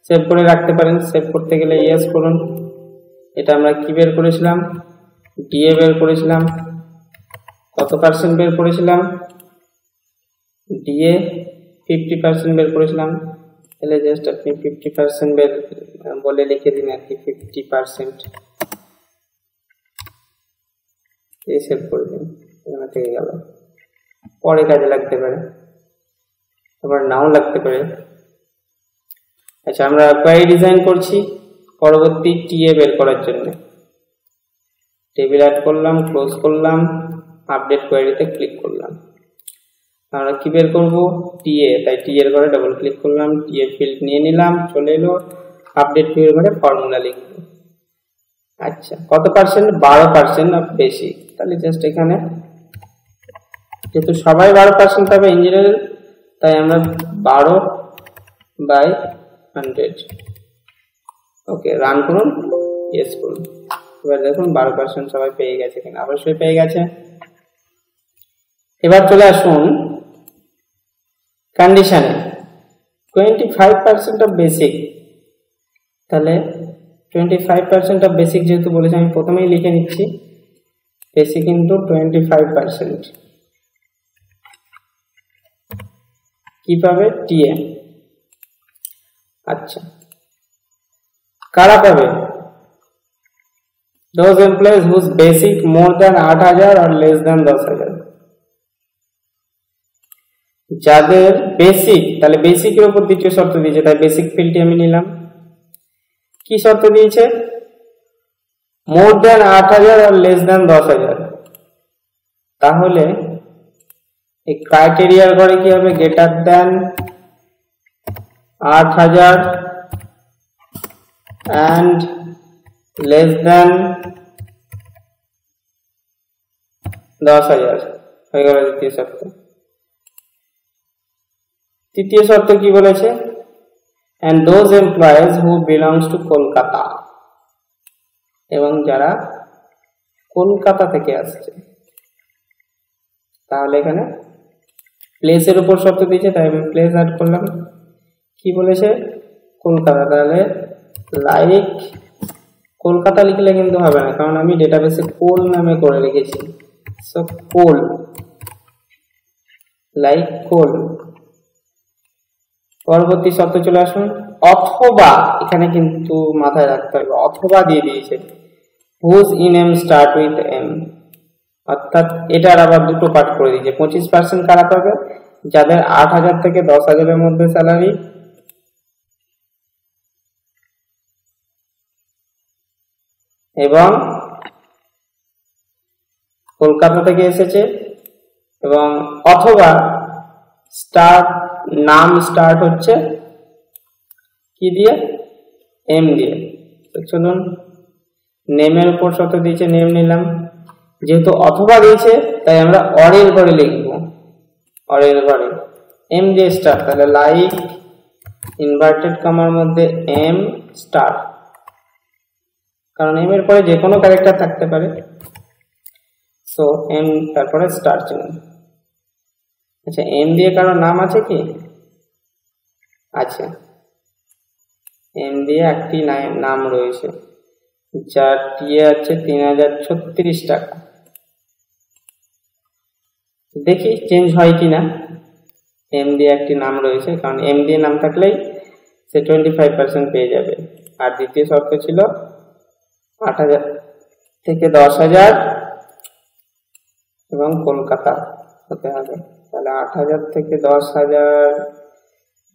সেভ করে রাখতে পারেন। সেভ করতে গেলে ইয়েস করুন। এটা আমরা কি বের করেছিলাম? ডিএ বের করেছিলাম। কত পার্সেন্ট বের করেছিলাম? ডিএ 50% বের করেছিলাম। তাহলে জাস্ট আপনি 50% বের বলে লিখে দিন আর কি, 50% এই সেভ করে দিন। এখানে থেকে গেল, পরে কাজে লাগতে পারে, আবার নাও লাগতে পারে। আচ্ছা, আমরা কোয়ারি ডিজাইন করছি পরবর্তী টিএ বের করার জন্য। টেবিল অ্যাড করলাম, ক্লোজ করলাম, আপডেট কোয়ারিতে ক্লিক করলাম। আমরা কি বের করব? টিএ। তাই টি এর ঘরে ডাবল ক্লিক করলাম, টিএ ফিল্ড নিয়ে নিলাম, চলে এলো। আপডেট কিউর ঘরে ফর্মুলা লিখব। আচ্ছা, কত পার্সেন্ট? 12% of basic. তাহলে জাস্ট এখানে যেহেতু সবাই 12% পাবে ইঞ্জিনিয়ার, তাই আমরা 12/100। ওকে, রান করুন, ইয়েস করুন। এবার দেখুন 12% সবাই পেয়ে গেছে কিনা। অবশ্যই পেয়ে গেছে। এবার চলে আসুন কন্ডিশনে। 25% অফ বেসিক। তাহলে 25% অফ বেসিক যেহেতু বলেছে, আমি প্রথমেই লিখে নিচ্ছি বেসিক ইন্টু 25%। কি পাবে? টিএ। আচ্ছা, কারা পাবে? those employees whose basic more than 8000 or less than 10000। যাদের বেসিক, তাহলে বেসিকের উপর দ্বিতীয় শর্ত দিয়েছে, তাই বেসিক ফিল্ডটি আমি নিলাম। কি শর্ত দিয়েছে? মোর দেন 8000 আর লেস দেন 10000। তাহলে এই ক্রাইটেরিয়ার ঘরে কি হবে? Greater than 8000 and less than 10000 হয়ে গেল দ্বিতীয় শর্ত। তৃতীয় শর্ত কি বলেছে? and those employees who belongs to Kolkata, এবং যারা কলকাতা থেকে আসছে। তাহলে এখানে প্লেসের উপর শর্ত দিয়েছে, তাই আমি প্লেস অ্যাড করলাম। কি বলেছে? কলকাতা। তাহলে লাইক কলকাতা লিখলে কিন্তু হবে না, কারণ আমি ডেটাবেসে কোল নামে করে রেখেছি। সো কোল, লাইক কোল। পরবর্তী শর্ত চলে আসুন। অথবা, এখানে কিন্তু মাথায় রাখতে হবে, অথবা দিয়ে দিয়েছে whose in M start with M. অর্থাৎ এটার আবার দুটো পার্ট করে দিয়েছে। 25% কারা পাবে? যাদের 8000 থেকে 10000 এর মধ্যে স্যালারি, এবং কলকাতা থেকে এসেছে, এবং অথবা স্টার্ট নাম স্টার্ট হচ্ছে কি দিয়ে? এম দিয়ে। তো চলুন, নেমের উপর শর্ত দিয়েছে, নেম নিলাম। যেহেতু অথবা দিয়েছে, তাই আমরা অরের ঘরে লিখব। অরের ঘরে এম দিয়ে স্টার্ট। তাহলে লাইক ইনভার্টেড কমার মধ্যে এম স্টার, কারণ এম এর পরে যে কোনো ক্যারেক্টার থাকতে পারে। সো এম, তারপরে স্টার চিহ্ন। আচ্ছা, এম দিয়ে কারো নাম আছে কি? আছে, এম দিয়ে একটি নাম রয়েছে, যার টিএ আছে 3036 টাকা। দেখি চেঞ্জ হয় কিনা। এম দিয়ে একটি নাম রয়েছে, কারণ এম দিয়ে নাম থাকলেই সে 25% পেয়ে যাবে। আর দ্বিতীয় শর্ত ছিল 8000 থেকে 10000 এবং কলকাতা হতে হবে। তাহলে 8,000 থেকে 10,000,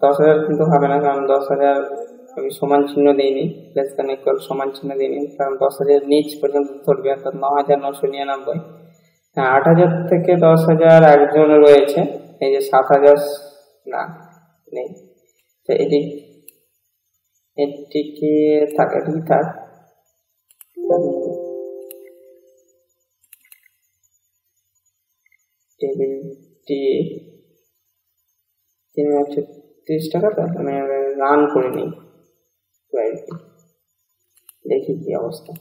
10,000 কিন্তু হবে না, কারণ 10,000 আমি সমান চিহ্ন দিইনি, লেস দ্যান ইকুয়াল সমান চিহ্ন দিইনি, কারণ 10,000 নিচ পর্যন্ত ধরবে, অর্থাৎ 9,999। 8,000 থেকে 10,000 একজন রয়েছে, এই যে 7,000 না নেই, তো এটিকে থাক, এটিকে থাক। টেবিলটি 336 টাকা, তো আমি রান করে নিই, দেখি কি অবস্থা।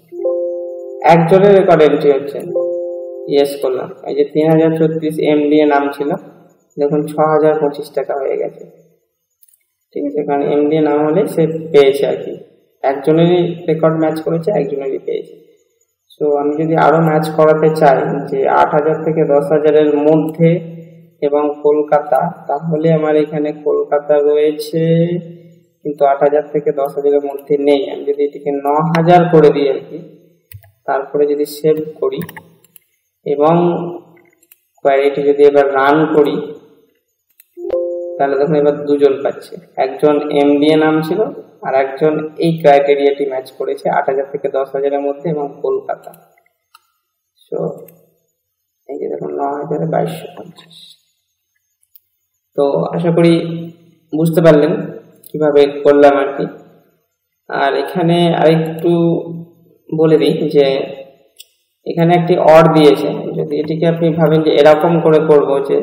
একজনের রেকর্ড এন্ট্রি হচ্ছে, ইয়েস করলাম, এই যে 3036 MDA নাম ছিল, দেখুন 6,025 টাকা হয়ে গেছে। ঠিক আছে, কারণ MDA নাম হলে সে পেয়েছে আর কি, একজনেরই রেকর্ড ম্যাচ করেছে, একজনেরই পেয়েছে। সো আমি যদি আরো ম্যাচ করাতে চাই যে 8,000 থেকে 10,000 এর মধ্যে এবং কলকাতা, তাহলে আমার এখানে কলকাতা রয়েছে, কিন্তু 8,000 থেকে 10,000 এর মধ্যে নেই। আমি যদি এটিকে 9,000 করে দিই আর কি, তারপরে যদি সেভ করি এবং কোয়ারিটি যদি এবার রান করি, তাহলে দেখুন এবার দুজন পাচ্ছে, একজন MDA নাম ছিল আর একজন এই ক্রাইটেরিয়াটি ম্যাচ করেছে 8,000 থেকে 10,000 এর মধ্যে এবং কলকাতা। সো এই যে দেখুন 9,2250। তো আশা করি বুঝতে পারলেন কিভাবে করলাম আর কি। আর এখানে আরেকটু বলে দিই যে এখানে একটি অর দিয়েছে, যদি এটিকে আপনি ভাবেন যে এরকম করে করব যে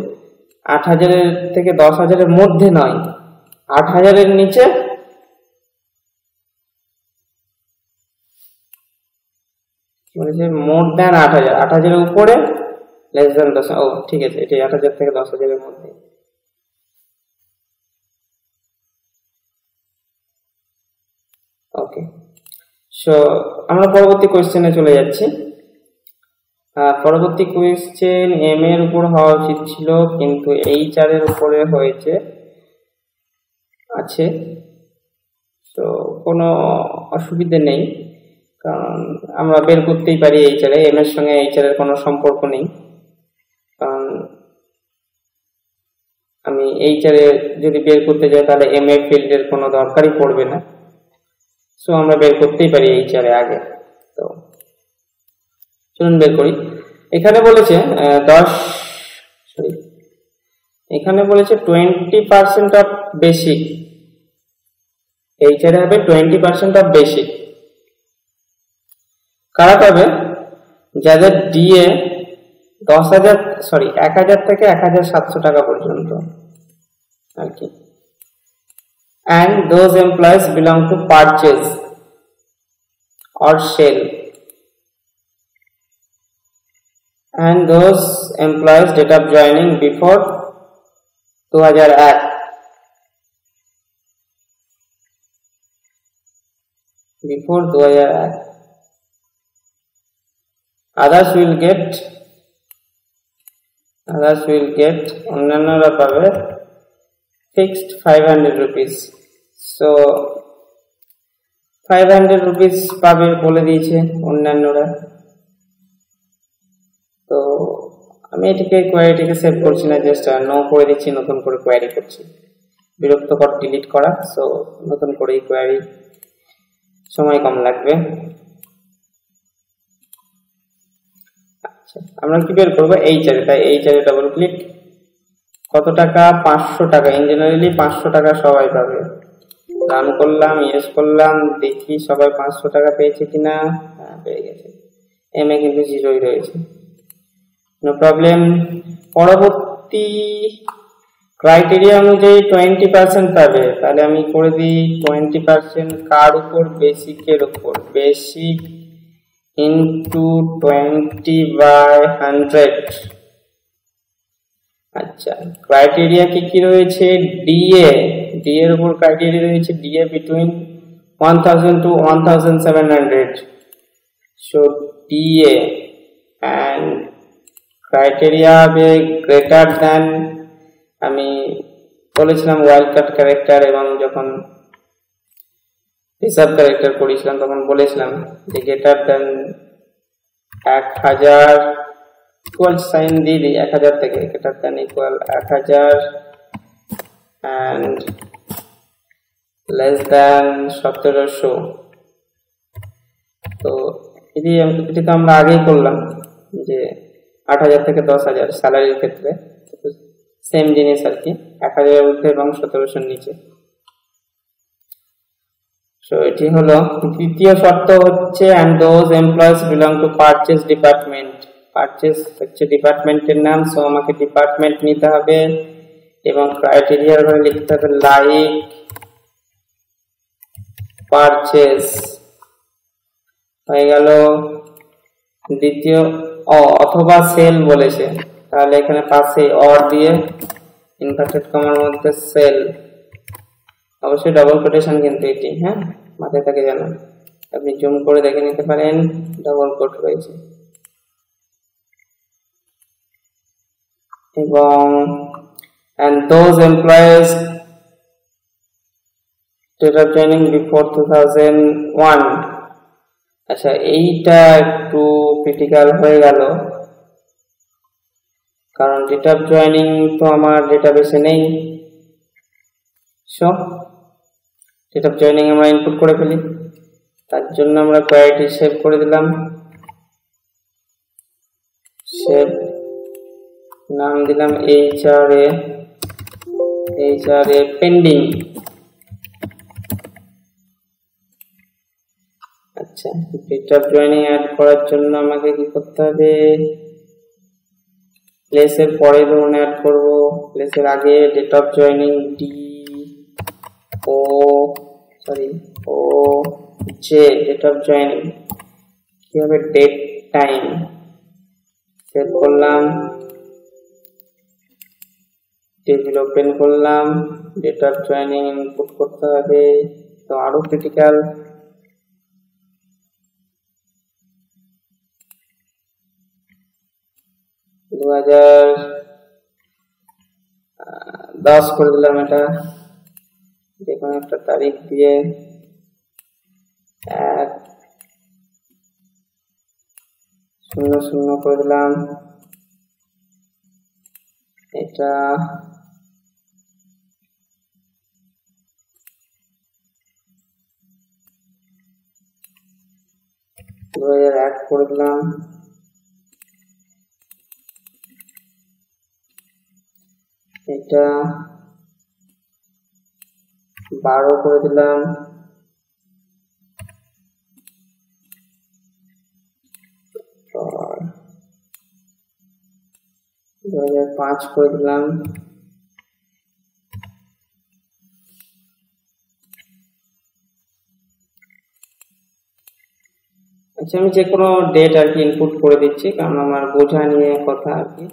8,000 থেকে 10,000 এর মধ্যে নয়, 8,000 এর নিচে বলেছে মোর দ্যান 8,000, 8,000 এর উপরে লেস দ্যান 10। ও ঠিক আছে, এটি 8,000 থেকে 10,000 এর মধ্যে। ওকে, সো আমরা পরবর্তী কোয়েশ্চেনে চলে যাচ্ছি। পরবর্তী কোয়েশ্চেন এম এর উপর হওয়া উচিত ছিল, কিন্তু HR এর উপরে হয়েছে আছে। তো কোনো অসুবিধা নেই, কারণ আমরা বের করতেই পারি HR এ, এম এর সঙ্গে HR এর কোনো সম্পর্ক নেই, কারণ আমি HR এ যদি বের করতে যাই তাহলে এম এ ফিল্ডের কোনো দরকারই পড়বে না। সো আমরা বের করতেই পারি HR এ আগে। তো চলুন বের করি। এখানে বলেছে 20% অফ বেসিক, HR এ হবে 20% অফ বেসিক। কারা পাবে? যাদের DA 1,000 থেকে 1,700 টাকা পর্যন্ত আর কি। And those employees belong to purchase or sell, and those employees date of joining before 2001, before 2001. Others will get অন্যান্যরা পাবে fixed 500 rupees. So 500 rupees পাবে বলে দিয়েছে অন্যান্যরা। তো আমি এটিকে কোয়ারিটিকে সেভ করছি না, জাস্ট নো করে দিচ্ছি, নতুন করে কোয়ারি করছি। বিরক্তকর ডিলিট করা, সো নতুন করে এই কোয়ারি, সময় কম লাগবে। আচ্ছা, আমরা কি বের করবো? HR এ, তাই HR এ ডাবল ক্লিক। কত টাকা? 500 টাকা। ইন জেনারেলি 500 টাকা সবাই পাবে। রান করলাম, ইয়েস করলাম, দেখি সবাই 500 টাকা পেয়েছে কিনা। হ্যাঁ, পেয়ে গেছে। এম এ কিন্তু 0ই রয়েছে, নো প্রবলেম। পরবর্তী ক্রাইটেরিয়া অনুযায়ী 20% পাবে, তাহলে আমি করে দিই 20% কার উপর? বেসিকের উপর। Basic into 20/100। আচ্ছা, ক্রাইটেরিয়া কি রয়েছে? DA এর উপর ক্রাইটেরিয়া রয়েছে DA between 1,000 to 1,700। So DA and criteria হবে গ্রেটার দ্যান, আমি বলেছিলাম ওয়াইল্ড কার্ড ক্যারেক্টার, এবং যখন রিজার্ভ ক্যারেক্টার করেছিলাম তখন বলেছিলাম যে গ্রেটার দ্যান 1,000 ইকুয়াল সাইন দিয়ে দিই 1000 থেকে, এটা than equal 1000 and less than 1700। তো এটি তো আমরা আগেই করলাম যে 8000 থেকে 10000 স্যালারির ক্ষেত্রে সেম জিনিস আর কি, 1000 এর ঊর্ধ্বে এবং 1700 এর নিচে। সো এটি হলো দ্বিতীয় শর্ত হচ্ছে and those employees belong to purchase department। Purchase হচ্ছে ডিপার্টমেন্টের নাম, সো আমাকে ডিপার্টমেন্ট নিতে হবে এবং ক্রাইটেরিয়ার ভাবে লিখতে হবে লাইক পারচেজ। হয়ে গেল দ্বিতীয়। অথবা সেল বলেছে, তাহলে এখানে পাশে অর দিয়ে ইনভার্টেড কমার মধ্যে সেল, অবশ্যই ডাবল কোটেশন কিন্তু এটি, হ্যাঁ মাথায় থাকে যেন, আপনি জুম করে দেখে নিতে পারেন ডাবল কোট রয়েছে। এবং and those employees date of joining before 2001। আচ্ছা এইটা একটু ক্রিটিক্যাল হয়ে গেল, কারণ ডেট অফ জয়েনিং তো আমার ডেটাবেসে নেই। সো ডেট অফ জয়েনিং আমরা ইনপুট করে ফেলি, তার জন্য আমরা কোয়ারিটি সেভ করে দিলাম, সেভ নাম দিলাম HRA পেন্ডিং। আচ্ছা ডেট অফ জয়েনিং অ্যাড করার জন্য আমাকে কি করতে হবে, প্লেসের পরে ধরুন অ্যাড করব, প্লেসের আগে date of joining date of joining কি হবে, ডেট টাইম। সেভ করলাম, টেবিল ওপেন করলাম, ডেট অফ জয়েনিং ইনপুট করতে হবে। তো আরো ক্রিটিক্যাল, দু 2010 করে দিলাম, এটা যে কোনো একটা তারিখ দিয়ে 100 করে দিলাম। এটা এক করে দিলাম, এটা 12 করে দিলাম, और 2005 করে দিলাম। আচ্ছা আমি যে কোনো ডেট আর কি ইনপুট করে দিচ্ছি, কারণ আমার বোঝা নিয়ে কথা আর কি।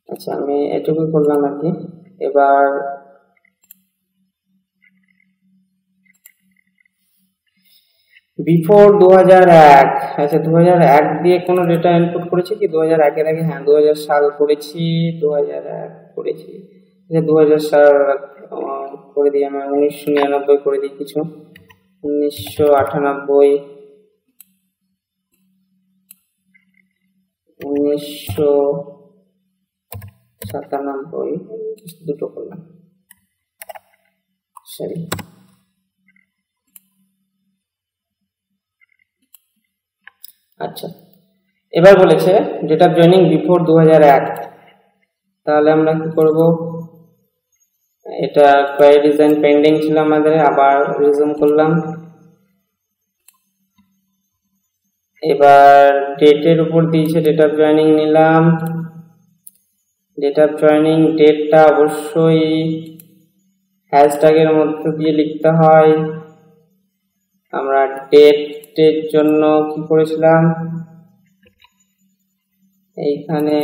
আচ্ছা আমি এটুকু করলাম আর কি। এবার বিফোর 2001, আচ্ছা 2001 দিয়ে কোনো ডেটা ইনপুট করেছি কি 2001 এর আগে? হ্যাঁ 2000 সাল করেছি, 2001 করেছি। আচ্ছা 2000 সাল করে দিই, আমরা 1999 করে দিই কিছু, 1998, 1997, দুটো করলাম, সরি। আচ্ছা এবার বলেছে ডেট অফ জয়েনিং বিফোর 2001, তাহলে আমরা কি করব, এটা কোয়ারি ডিজাইন পেন্ডিং ছিল আমাদের, আবার রিজুম করলাম। এবার ডেটের উপর দিয়েছে, ডেট অফ জয়েনিং নিলাম। ডেট অফ জয়েনিং ডেটটা অবশ্যই হ্যাশট্যাগের মধ্যে দিয়ে লিখতে হয়। আমরা ডেটের জন্য কি করেছিলাম, এইখানে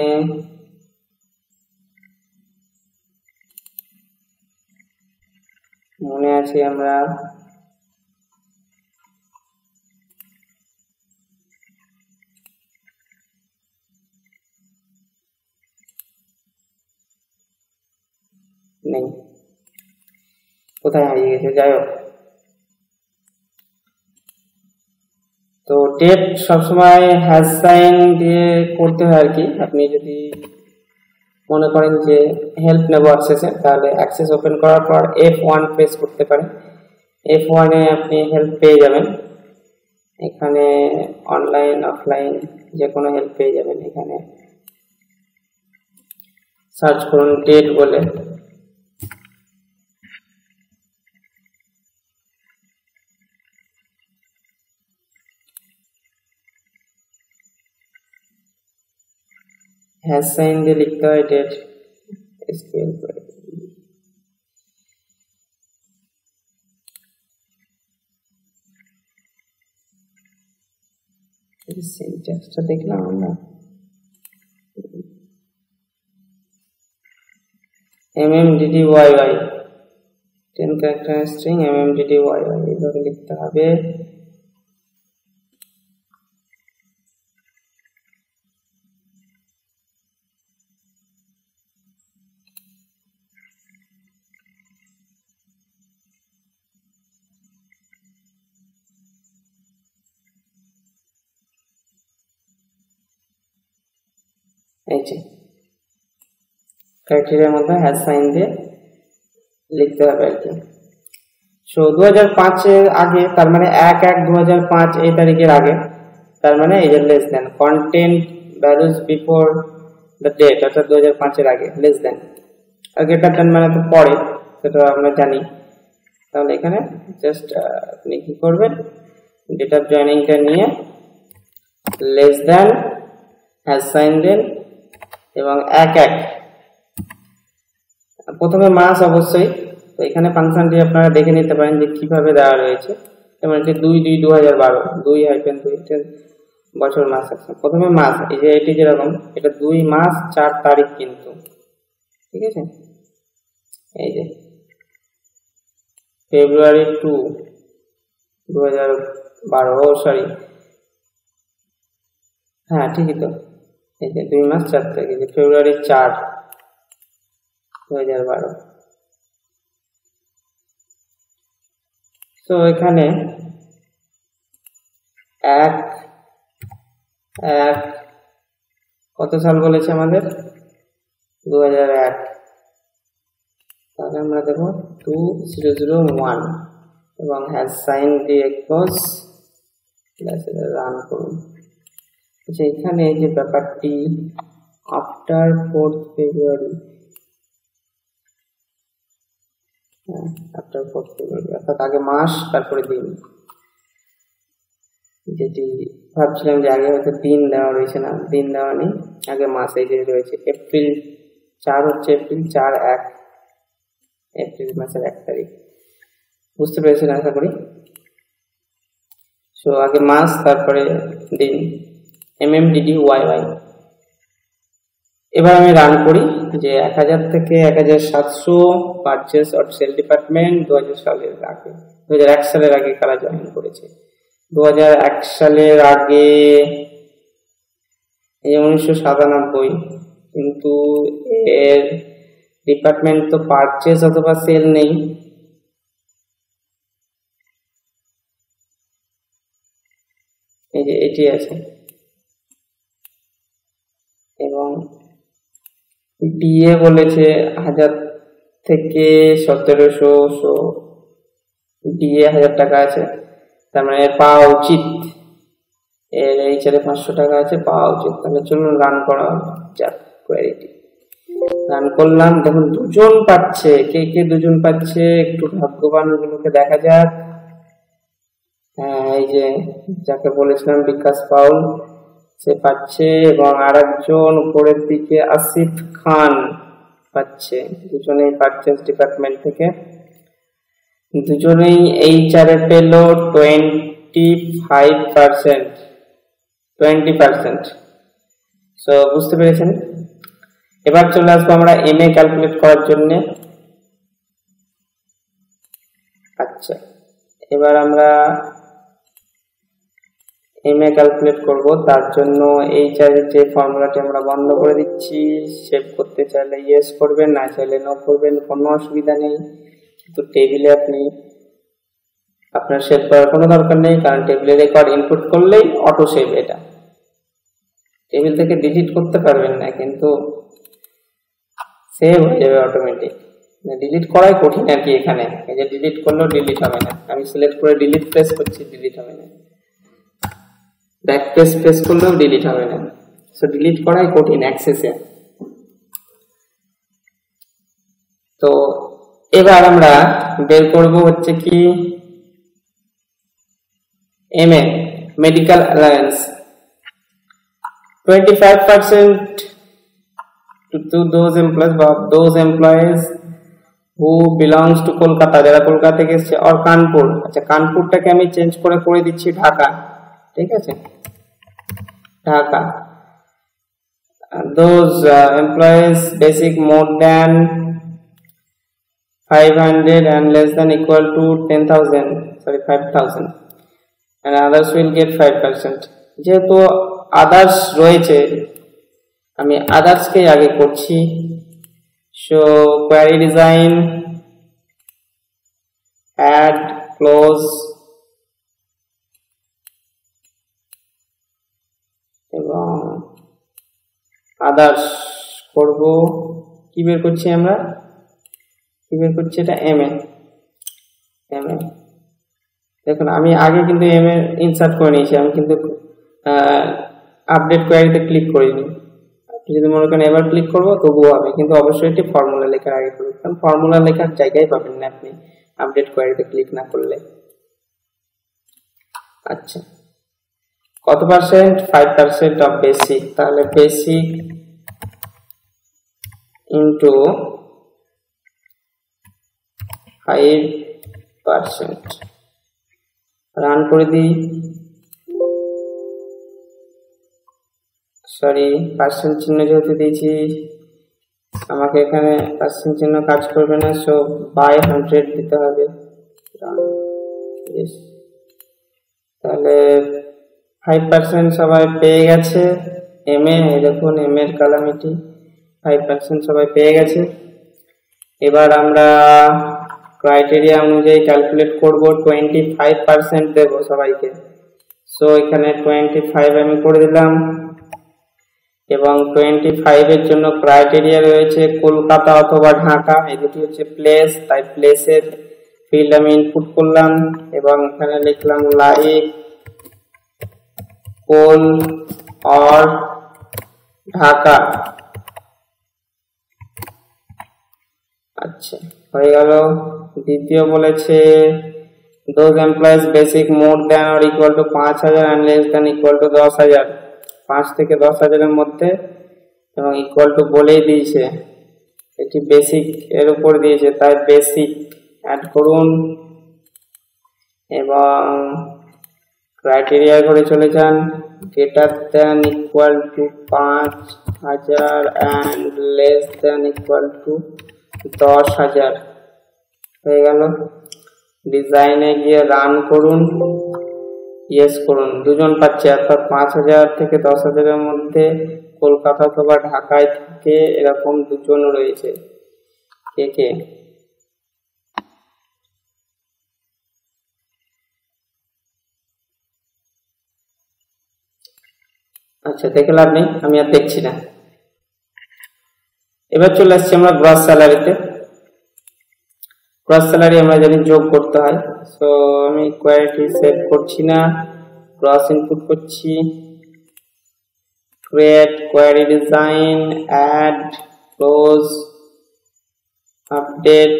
মনে আছে আমরা নেই, কোথায় হারিয়ে গেছে, যাই হোক। তো ডেট সবসময় হ্যাশ সাইন দিয়ে করতে হয় আর কি। আপনি যদি মনে করেন যে হেল্প নেব অ্যাক্সেসে, তাহলে অ্যাক্সেস ওপেন করার পর F1 প্রেস করতে পারেন। F1 এ আপনি হেল্প পেয়ে যাবেন। এখানে অনলাইন অফলাইন যে কোনো হেল্প পেয়ে যাবেন। এখানে সার্চ করুন ডেট বলে, হ্যাশ সাইন দিয়ে লিখতে হয় ডেট। সিনট্যাক্সটা দেখলাম আমরা, MMDDYY 10 ক্যারেক্টার স্ট্রিং MMDDYY এইভাবে লিখতে হবে। এই যে ক্রাইটেরিয়ার মধ্যে হ্যাশ সাইন দিয়ে লিখতে হবে আর কি। সো 2005 এর আগে, তার মানে 1/1/2005 এই তারিখের আগে, তার মানে এই যে less than content values before the date, অর্থাৎ 2005 এর আগে, লেস দেন। আর গ্রেটার দেন মানে তো পরে, সেটা আমরা জানি। তাহলে এখানে জাস্ট আপনি কি করবেন, ডেট অফ জয়েনিংটা নিয়ে লেস দেন হ্যাশ সাইন দেন এবং 1/1 প্রথমে মাস অবশ্যই। তো এখানে ফাংশনটি আপনারা দেখে নিতে পারেন যে কিভাবে দেওয়া রয়েছে। যেমন যে 2/2/2012 2-2 বছর মাস আছে। প্রথমে মাস, এই যে এটি যেরকম, এটা 2 মাস 4 তারিখ কিন্তু, ঠিক আছে। এই যে ফেব্রুয়ারি 2 2012, সরি, হ্যাঁ ঠিকই তো, এই যে 2 মাস 4 তারিখ, এই যে ফেব্রুয়ারি 4 2012। তো এখানে 1 কত সাল বলেছে আমাদের, 2001। তাহলে আমরা দেবো 2001 এবং হ্যাশ সাইন দিয়ে ক্লোজ, রান করুন। আচ্ছা, এখানে যে ব্যাপারটি আফটার 4th ফেব্রুয়ারি, আফটার 4th ফেব্রুয়ারি অর্থাৎ আগে মাস তারপরে দিন, যেটি ভাবছিলাম যে আগে হয়তো দিন দেওয়া রয়েছে, না দিন দেওয়া নেই, আগে মাস এই যে রয়েছে। এপ্রিল 4 হচ্ছে এপ্রিল 4/1, এপ্রিল মাসের 1 তারিখ। বুঝতে পেরেছেন আশা করি। সো আগে মাস তারপরে দিন, MMDDYY। এবার আমি রান করি যে 1000 থেকে 1700 পারচেস অর সেল ডিপার্টমেন্ট 2000 সালের আগে, 2001 সালের আগে কারা জয়েন করেছে। 2001 সালের আগে এই 1997, কিন্তু এর ডিপার্টমেন্ট তো পারচেস অথবা সেল নেই। এই যে এটি আছে, এবং ডিএ বলেছে 1000 থেকে 1700, ডিএ 1000 টাকা আছে, তার মানে এর পাওয়া উচিত, এর এইচআরে 500 টাকা আছে, পাওয়া উচিত। তাহলে চলুন রান করা যাক কোয়েরিটি। রান করলাম, দেখুন 2 জন পাচ্ছে। কে কে 2 জন পাচ্ছে একটু ভাগ্যবান গুলোকে দেখা যাক। হ্যাঁ, এই যে যাকে বলেছিলাম বিকাশ পাউল, সে পাচ্ছে, এবং আরেকজন উপরের দিকে আসিফ খান পাচ্ছে। দুজনেই পারচেজ ডিপার্টমেন্ট থেকে, দুজনেই HR এ পেল 20%। সো বুঝতে পেরেছেন। এবার চলে আসবো আমরা MA ক্যালকুলেট করার জন্য। আচ্ছা, এবার আমরা MA ক্যালকুলেট করব, তার জন্য HR এর যে ফর্মুলাটি আমরা বন্ধ করে দিচ্ছি। সেভ করতে চাইলে ইয়েস করবেন, না চাইলে নো করবেন, কোনো অসুবিধা নেই। কিন্তু টেবিলে আপনি আপনার সেভ করার কোনো দরকার নেই, কারণ টেবিলে রেকর্ড ইনপুট করলেই অটো সেভ। এটা টেবিল থেকে ডিলিট করতে পারবেন না, কিন্তু সেভ হয়ে যাবে অটোমেটিক। ডিলিট করাই কঠিন আর কি এখানে। এই যে ডিলিট করলেও ডিলিট হবে না, আমি সিলেক্ট করে ডিলিট প্রেস করছি, ডিলিট হবে না। ব্যাক প্রেস করলেও ডিলিট হবে না। সো ডিলিট করাই কঠিন অ্যাক্সেসে। তো এবার আমরা বের করব হচ্ছে কি MA medical alliance 25% to those employees who belongs to Kolkata, যারা কলকাতা থেকে এসেছে, আর কানপুর। আচ্ছা, কানপুরটাকে আমি চেঞ্জ করে দিচ্ছি ঢাকা। ঠিক আছে, Dhaka. Those employees basic more than 500 and less than equal to 5,000, and others will get 5%. যেহেতু আদার্স রয়েছে, আমি আদার্সকে আগে করছি। So query design, add close, এবং আদার্স করব। কি বের করছি আমরা? কি বের করছি? এটা MA। দেখুন, আমি আগে কিন্তু MA ইনসার্ট করে নিয়েছি, আমি কিন্তু আপডেট কোয়ারিতে ক্লিক করিনি। আপনি যদি মনে করেন এবার ক্লিক করবো তবুও হবে, কিন্তু অবশ্যই এটি ফর্মুলা লেখার আগে করবেন, কারণ ফর্মুলা লেখার জায়গায় পাবেন না আপনি আপডেট কোয়ারিতে ক্লিক না করলে। আচ্ছা, কত পার্সেন্ট? 5% of basic. তাহলে বেসিক ইন্টু 5%। রান করে দিই। সরি, পার্সেন্ট চিহ্ন যেহেতু দিয়েছি, আমাকে এখানে পার্সেন্ট চিহ্ন কাজ করবে না। সো বাই 100 দিতে হবে। তাহলে 5% সবাই পেয়ে গেছে। MA, দেখুন MA এর কালামিটি 5% সবাই পেয়ে গেছে। এবার আমরা ক্রাইটেরিয়া অনুযায়ী ক্যালকুলেট করব। 25% দেব সবাইকে। সো এখানে 25 আমি করে দিলাম, এবং 25 এর জন্য ক্রাইটেরিয়া রয়েছে কলকাতা অথবা ঢাকা, এই দুটি হচ্ছে প্লেস। তাই প্লেসের ফিল্ড আমি ইনপুট করলাম, এবং এখানে লিখলাম লাইক কোল অর ঢাকা। আচ্ছা, হয়ে গেল। দ্বিতীয় বলেছে those employees basic more than or equal to 5,000 and less than equal to 10,000, 5 থেকে 10,000 এর মধ্যে, এবং ইকুয়াল টু বলেই দিয়েছে, এটি বেসিক এর উপর দিয়েছে, তাই বেসিক অ্যাড করুন, এবং ক্রাইটেরিয়া করে চলে যান greater than equal to 5,000 and less than equal to 10,000। হয়ে গেল। ডিজাইনে গিয়ে রান করুন, ইয়েস করুন। দুজন পাচ্ছে, অর্থাৎ 5,000 থেকে 10,000 এর মধ্যে কলকাতা অথবা ঢাকায় থেকে এরকম দুজন রয়েছে। কে কে? আচ্ছা, দেখে লাভ নেই, আমি আর দেখছি না। এবার চলে আসছি আমরা গ্রস স্যালারিতে। গ্রস স্যালারি আমরা জানি যোগ করতে হয়। সো আমি কোয়ারিটি সেভ করছি না, গ্রস ইনপুট করছি। Create query design, add close, update.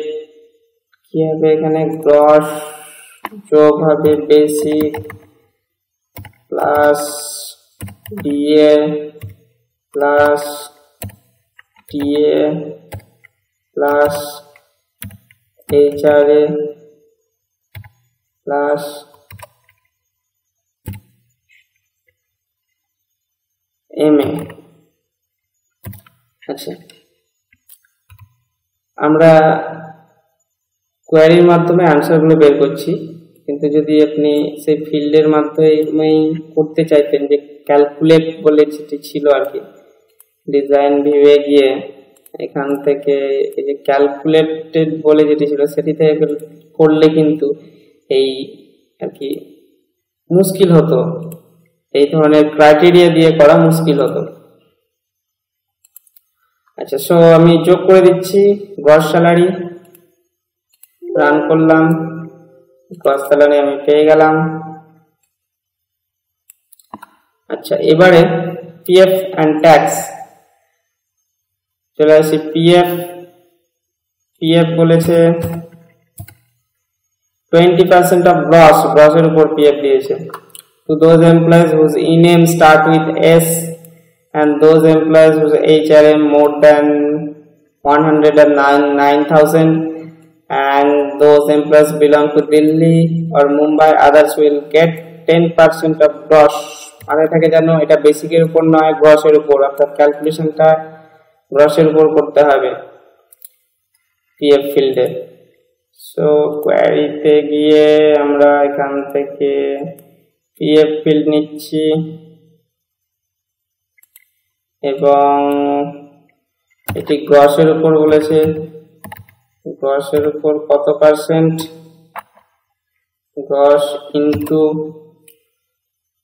কি হবে এখানে? গ্রস যোগ হবে basic plus DA plus TA plus HRA plus MA. আচ্ছা, আমরা কোয়ারির মাধ্যমে আনসারগুলো বের করছি, কিন্তু যদি আপনি সেই ফিল্ডের মাধ্যমেই করতে চাইতেন, যে ক্যালকুলেট বলে যেটি ছিল আর কি, ডিজাইন ভিউয়ে গিয়ে এখান থেকে এই যে ক্যালকুলেটেড বলে যেটি ছিল সেটি থেকে করলে কিন্তু এই আর কি মুশকিল হতো, এই ধরনের ক্রাইটেরিয়া দিয়ে করা মুশকিল হতো। আচ্ছা, সো আমি যোগ করে দিচ্ছি গ্রস স্যালারি, রান করলাম, গ্রস স্যালারি আমি পেয়ে গেলাম। আচ্ছা, এবারে পিএফ এন্ড ট্যাক্স চলে আসি। পিএফ বলেছে 20% অফ গ্রসের উপর পিএফ দিয়েছে। To those employees whose e-name start with S and those employees whose HRM more than 109,000 and those employees belong to Delhi or Mumbai, others will get 10% of gross। মাথায় থাকে জানো, এটা বেসিকের উপর নয়, গ্রসের উপর, অর্থাৎ ক্যালকুলেশনটা গ্রসের উপর করতে হবে পিএফ ফিল্ডে। সো কোয়ারিতে গিয়ে আমরা এখান থেকে পিএফ ফিল্ড নিচ্ছি এবং এটি গ্রসের উপর বলেছে। গ্রসের উপর কত পার্সেন্ট? গ্রস ইনটু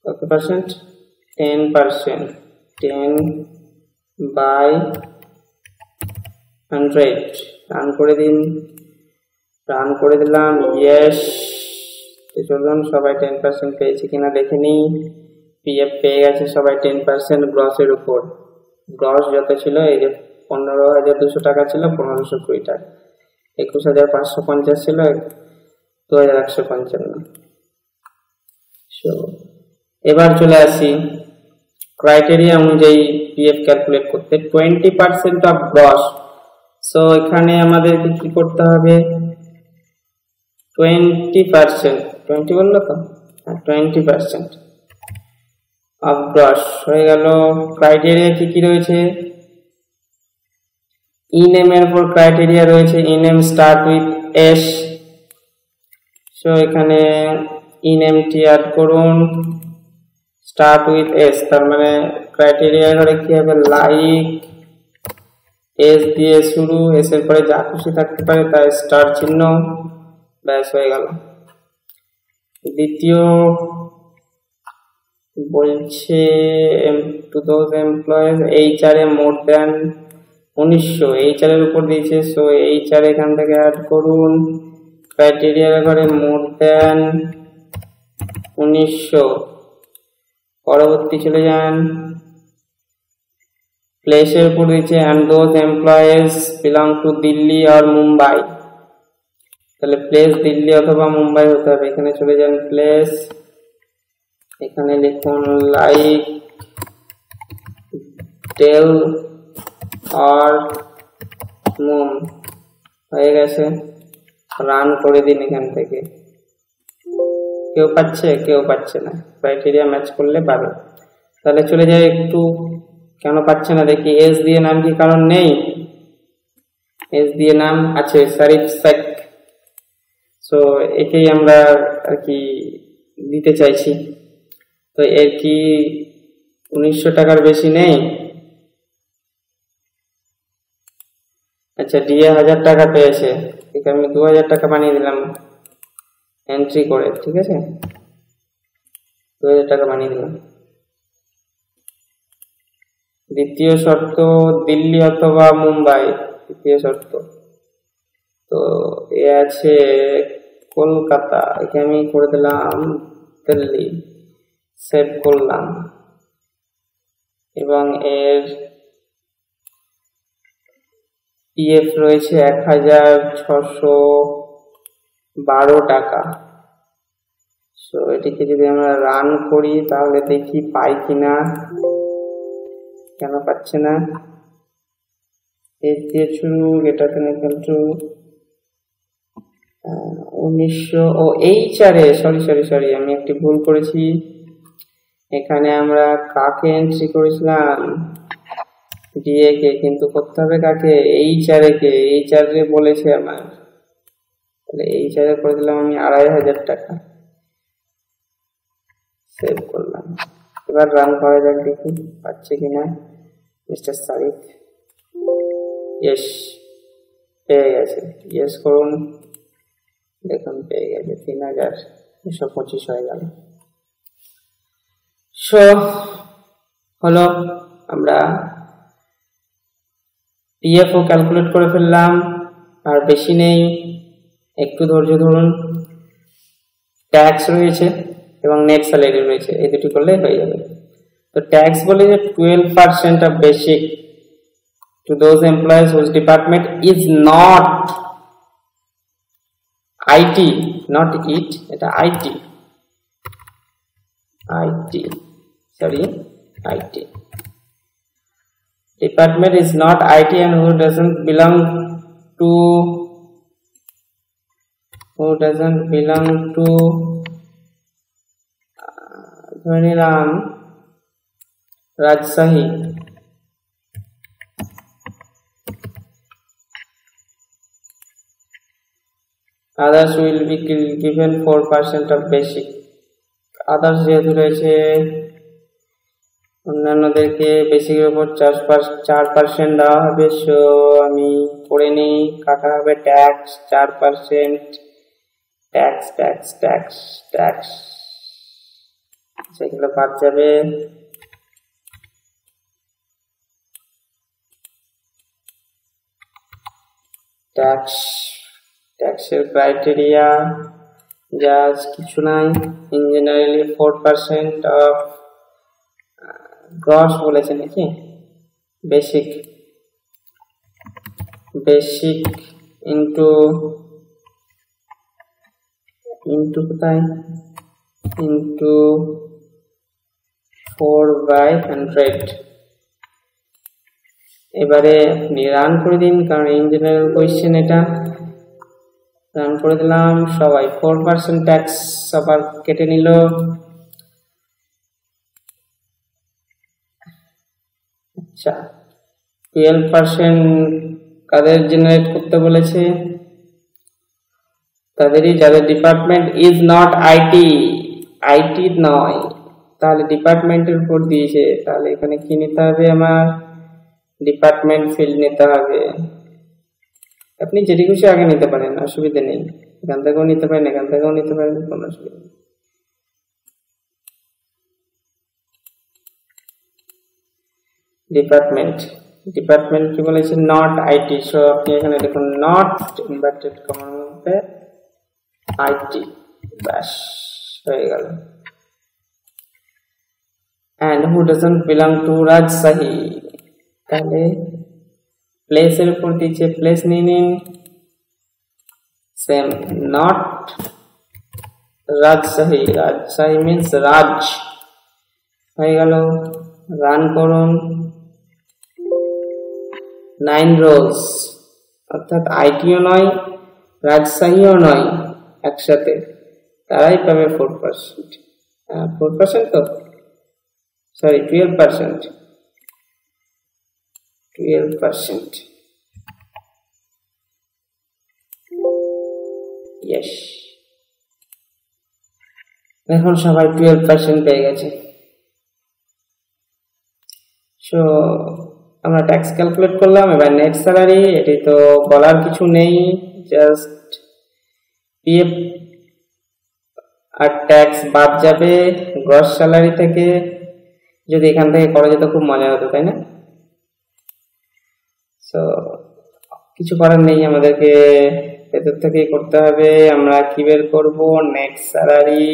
কত পার্সেন্ট? 10%। 10 বাই 100। রান করে দিন। রান করে দিলাম, ইয়েস। চলুন সবাই 10% পেয়েছে কিনা দেখে নিই। পিএফ পেয়ে গেছে সবাই 10% গ্রসের উপর। গ্রস যত ছিল, এই যে 15,200 টাকা ছিল, 1520 টাকা। 21,550 ছিল, 2,155। এবার চলে আসি ক্রাইটেরিয়া অনুযায়ী পিএফ ক্যালকুলেট করতে। 20% অফ গ্রস। সো এখানে আমাদেরকে কি করতে হবে? 20%, 20 বললো তো, 20% অফ গ্রস হয়ে গেল। ক্রাইটেরিয়া কি কি রয়েছে? ইনেমের উপর ক্রাইটেরিয়া রয়েছে, ইনেম স্টার্ট উইথ এস। সো এখানে ইনেমটি অ্যাড করুন, স্টার্ট উইথ এস, তার মানে ক্রাইটেরিয়া ঘরে কি হবে? লাইক এস দিয়ে শুরু, এস এর পরে যা খুশি থাকতে পারে তাই স্টার চিহ্ন, ব্যাস হয়ে গেল। দ্বিতীয় বলছে to those employees HRA more than 1900, HR এর উপর দিয়েছে। সো এইচআর এখান থেকে অ্যাড করুন, ক্রাইটেরিয়ার ঘরে মোর দ্যান 1900। পরবর্তী চলে যান, প্লেসের উপর দিয়েছে and those employees belong to Delhi আর মুম্বাই। তাহলে প্লেস দিল্লি অথবা মুম্বাই হতে হবে। এখানে চলে যান প্লেস, এখানে লিখুন লাইক টেল আর মুম। হয়ে গেছে, রান করে দিন। এখান থেকে কেউ পাচ্ছে, কেউ পাচ্ছে না, ক্রাইটেরিয়া ম্যাচ করলে পাবে। তাহলে চলে যায় একটু, কেন পাচ্ছে না দেখি। এস দিয়ে নাম কি কারণ নেই? এস দিয়ে নাম আছে, শরীফ শেখ। সো একেই আমরা আর কি দিতে চাইছি। তো এর কি 1900 টাকার বেশি নেই? আচ্ছা, ডিএ 1000 টাকা পেয়েছে, ঠিক আমি 2000 টাকা বানিয়ে দিলাম এন্ট্রি করে, ঠিক আছে, 2000 টাকা বানিয়ে দিলাম। দ্বিতীয় শর্ত দিল্লি অথবা মুম্বাই, তৃতীয় শর্ত। তো এ আছে কলকাতা, একে আমি করে দিলাম দিল্লি, সেভ করলাম। এবং এর পিএফ রয়েছে 1612 টাকা। সো এটিকে যদি আমরা রান করি তাহলে দেখি পাই কিনা, কেন পাচ্ছে না। এর দিয়ে শুরু, এটা কেন টু 1900 ও এইচআরে সরি আমি একটি ভুল করেছি। এখানে আমরা কাকে এন্ট্রি করেছিলাম, ডিএ কে, কিন্তু করতে হবে কাকে, এইচআরে কে। এইচআরে বলেছে আমার, তাহলে এইচআরে করে দিলাম আমি 2500 টাকা, সেভ করলাম। এবার রান করা যাক, দেখি পাচ্ছে কিনা। মিস্টার সারিক, ইয়েস, পেয়ে গেছে। ইয়েস করুন, দেখুন পেয়ে গেছে, 3225 হয়ে গেল। সো হলো, আমরা পিএফও ক্যালকুলেট করে ফেললাম, আর বেশি নেই, একটু ধৈর্য ধরুন। ট্যাক্স রয়েছে এবং নেট স্যালারি রয়েছে, এই দুটি করলে হয়ে যাবে। তো ট্যাক্স বলে যে 12% of basic to those employees whose department is not IT, not it, এটা IT, IT department is not IT and who doesn't belong to ধরিলাম Rajshahi, others will be given 4% of basic. others যেহেতু রয়েছে, অন্যান্যদেরকে বেসিকের উপর 4% দেওয়া হবে। So আমি করে নিই, কাটা হবে ট্যাক্স 4%, ট্যাক্স সেগুলো বাদ যাবে। ট্যাক্সের ক্রাইটেরিয়া জাস্ট কিছু নাই, ইন জেনারেলি 4% অফ গ্রস বলেছে নাকি, বেসিক ইন্টু কোথায়, ইন্টু 4/100। এবারে আপনি রান করে দিন, কারণ ইন জেনারেল কোয়েশ্চেন এটা। রান করে দিলাম, সবাই 4% ট্যাক্স সবার কেটে নিল। আচ্ছা, 12% কাদের জেনারেট করতে বলেছে, তাদেরই যাদের ডিপার্টমেন্ট ইজ নট আইটি নয়, তাহলে ডিপার্টমেন্টের উপর দিয়েছে, তাহলে এখানে কি নিতে হবে, আমার ডিপার্টমেন্ট ফিল্ড নিতে হবে। আপনি যেটি খুশি আগে নিতে পারেন, অসুবিধা নেই, এখান থেকেও নিতে পারেন, এখান থেকেও নিতে পারেন, কোনো অসুবিধা নেই। ডিপার্টমেন্ট কি বলেছে, নট আইটি। সো আপনি এখানে দেখুন নট ইনভার্টেড কমার মধ্যে আইটি, ব্যাস হয়ে গেল। and who doesn't belong to Rajshahi, তাহলে প্লেসের উপর দিচ্ছে, প্লেস নিয়ে নিন, সেম, নট রাজশাহী মিন্স রাজ, হয়ে গেল। রান করুন, 9 রোজ, অর্থাৎ আইটিও নয় রাজশাহীও নয় একসাথে, তারাই পাবে 4%। 4% তো, সরি 12%। ইয়েস, এখন সবাই 12% পেয়ে গেছে। সো আমরা ট্যাক্স ক্যালকুলেট করলাম। এবার নেট স্যালারি, এটি তো বলার কিছু নেই, জাস্ট পিএফ আর ট্যাক্স বাদ যাবে গ্রস স্যালারি থেকে। যদি এখান থেকে করা যেত খুব মজা হতো, তাই না? সো কিছু করার নেই, আমাদেরকে ভেতর থেকেই করতে হবে। আমরা কি বের করব, নেট স্যালারি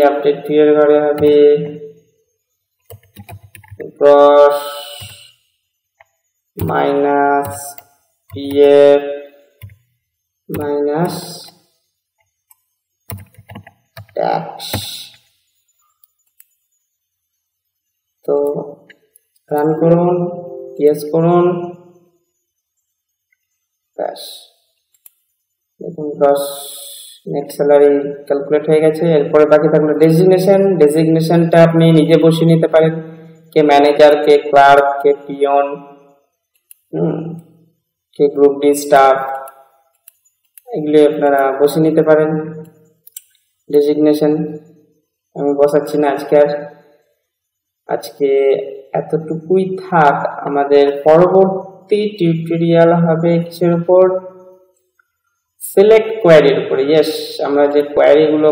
আপডেট পিরিয়ড ঘরে হবে gross minus PF minus tax. তো রান করুন, ইয়েস করুন, ব্যাস দেখুন গ্রস নেট স্যালারি ক্যালকুলেট হয়ে গেছে। এরপরে বাকি থাকলো ডেজিগনেশনটা আপনি নিজে বসিয়ে নিতে পারেন, কে ম্যানেজার, কে ক্লার্ক, কে পিয়ন, কে গ্রুপ ডি স্টাফ, এগুলি আপনারা বসিয়ে নিতে পারেন। ডেজিগনেশন আমি বসাচ্ছি না আজকে এতটুকুই থাক। আমাদের পরবর্তী টিউটোরিয়াল হবে কিসের উপর? সিলেক্ট কোয়ারির উপরে। ইয়েস, আমরা যে কোয়ারিগুলো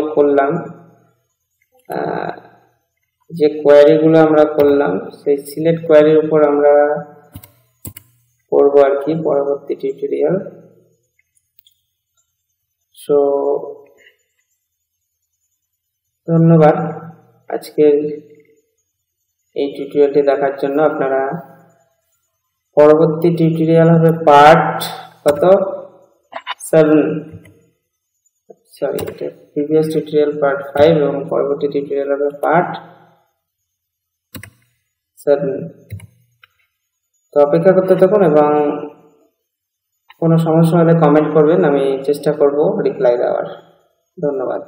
করলাম সেই সিলেক্ট কোয়ারির উপর আমরা করবো আর কি পরবর্তী টিউটোরিয়াল। সো ধন্যবাদ আজকের এই টিউটোরিয়ালটি দেখার জন্য। আপনারা পরবর্তী টিউটোরিয়াল হবে পার্ট 7, সরি এটা প্রিভিয়াস টিউটোরিয়াল পার্ট 5 এবং পরবর্তী টিউটোরিয়াল হবে পার্ট 7। তো অপেক্ষা করতে থাকুন এবং কোনো সমস্যা হলে কমেন্ট করবেন, আমি চেষ্টা করব রিপ্লাই দেওয়ার। ধন্যবাদ।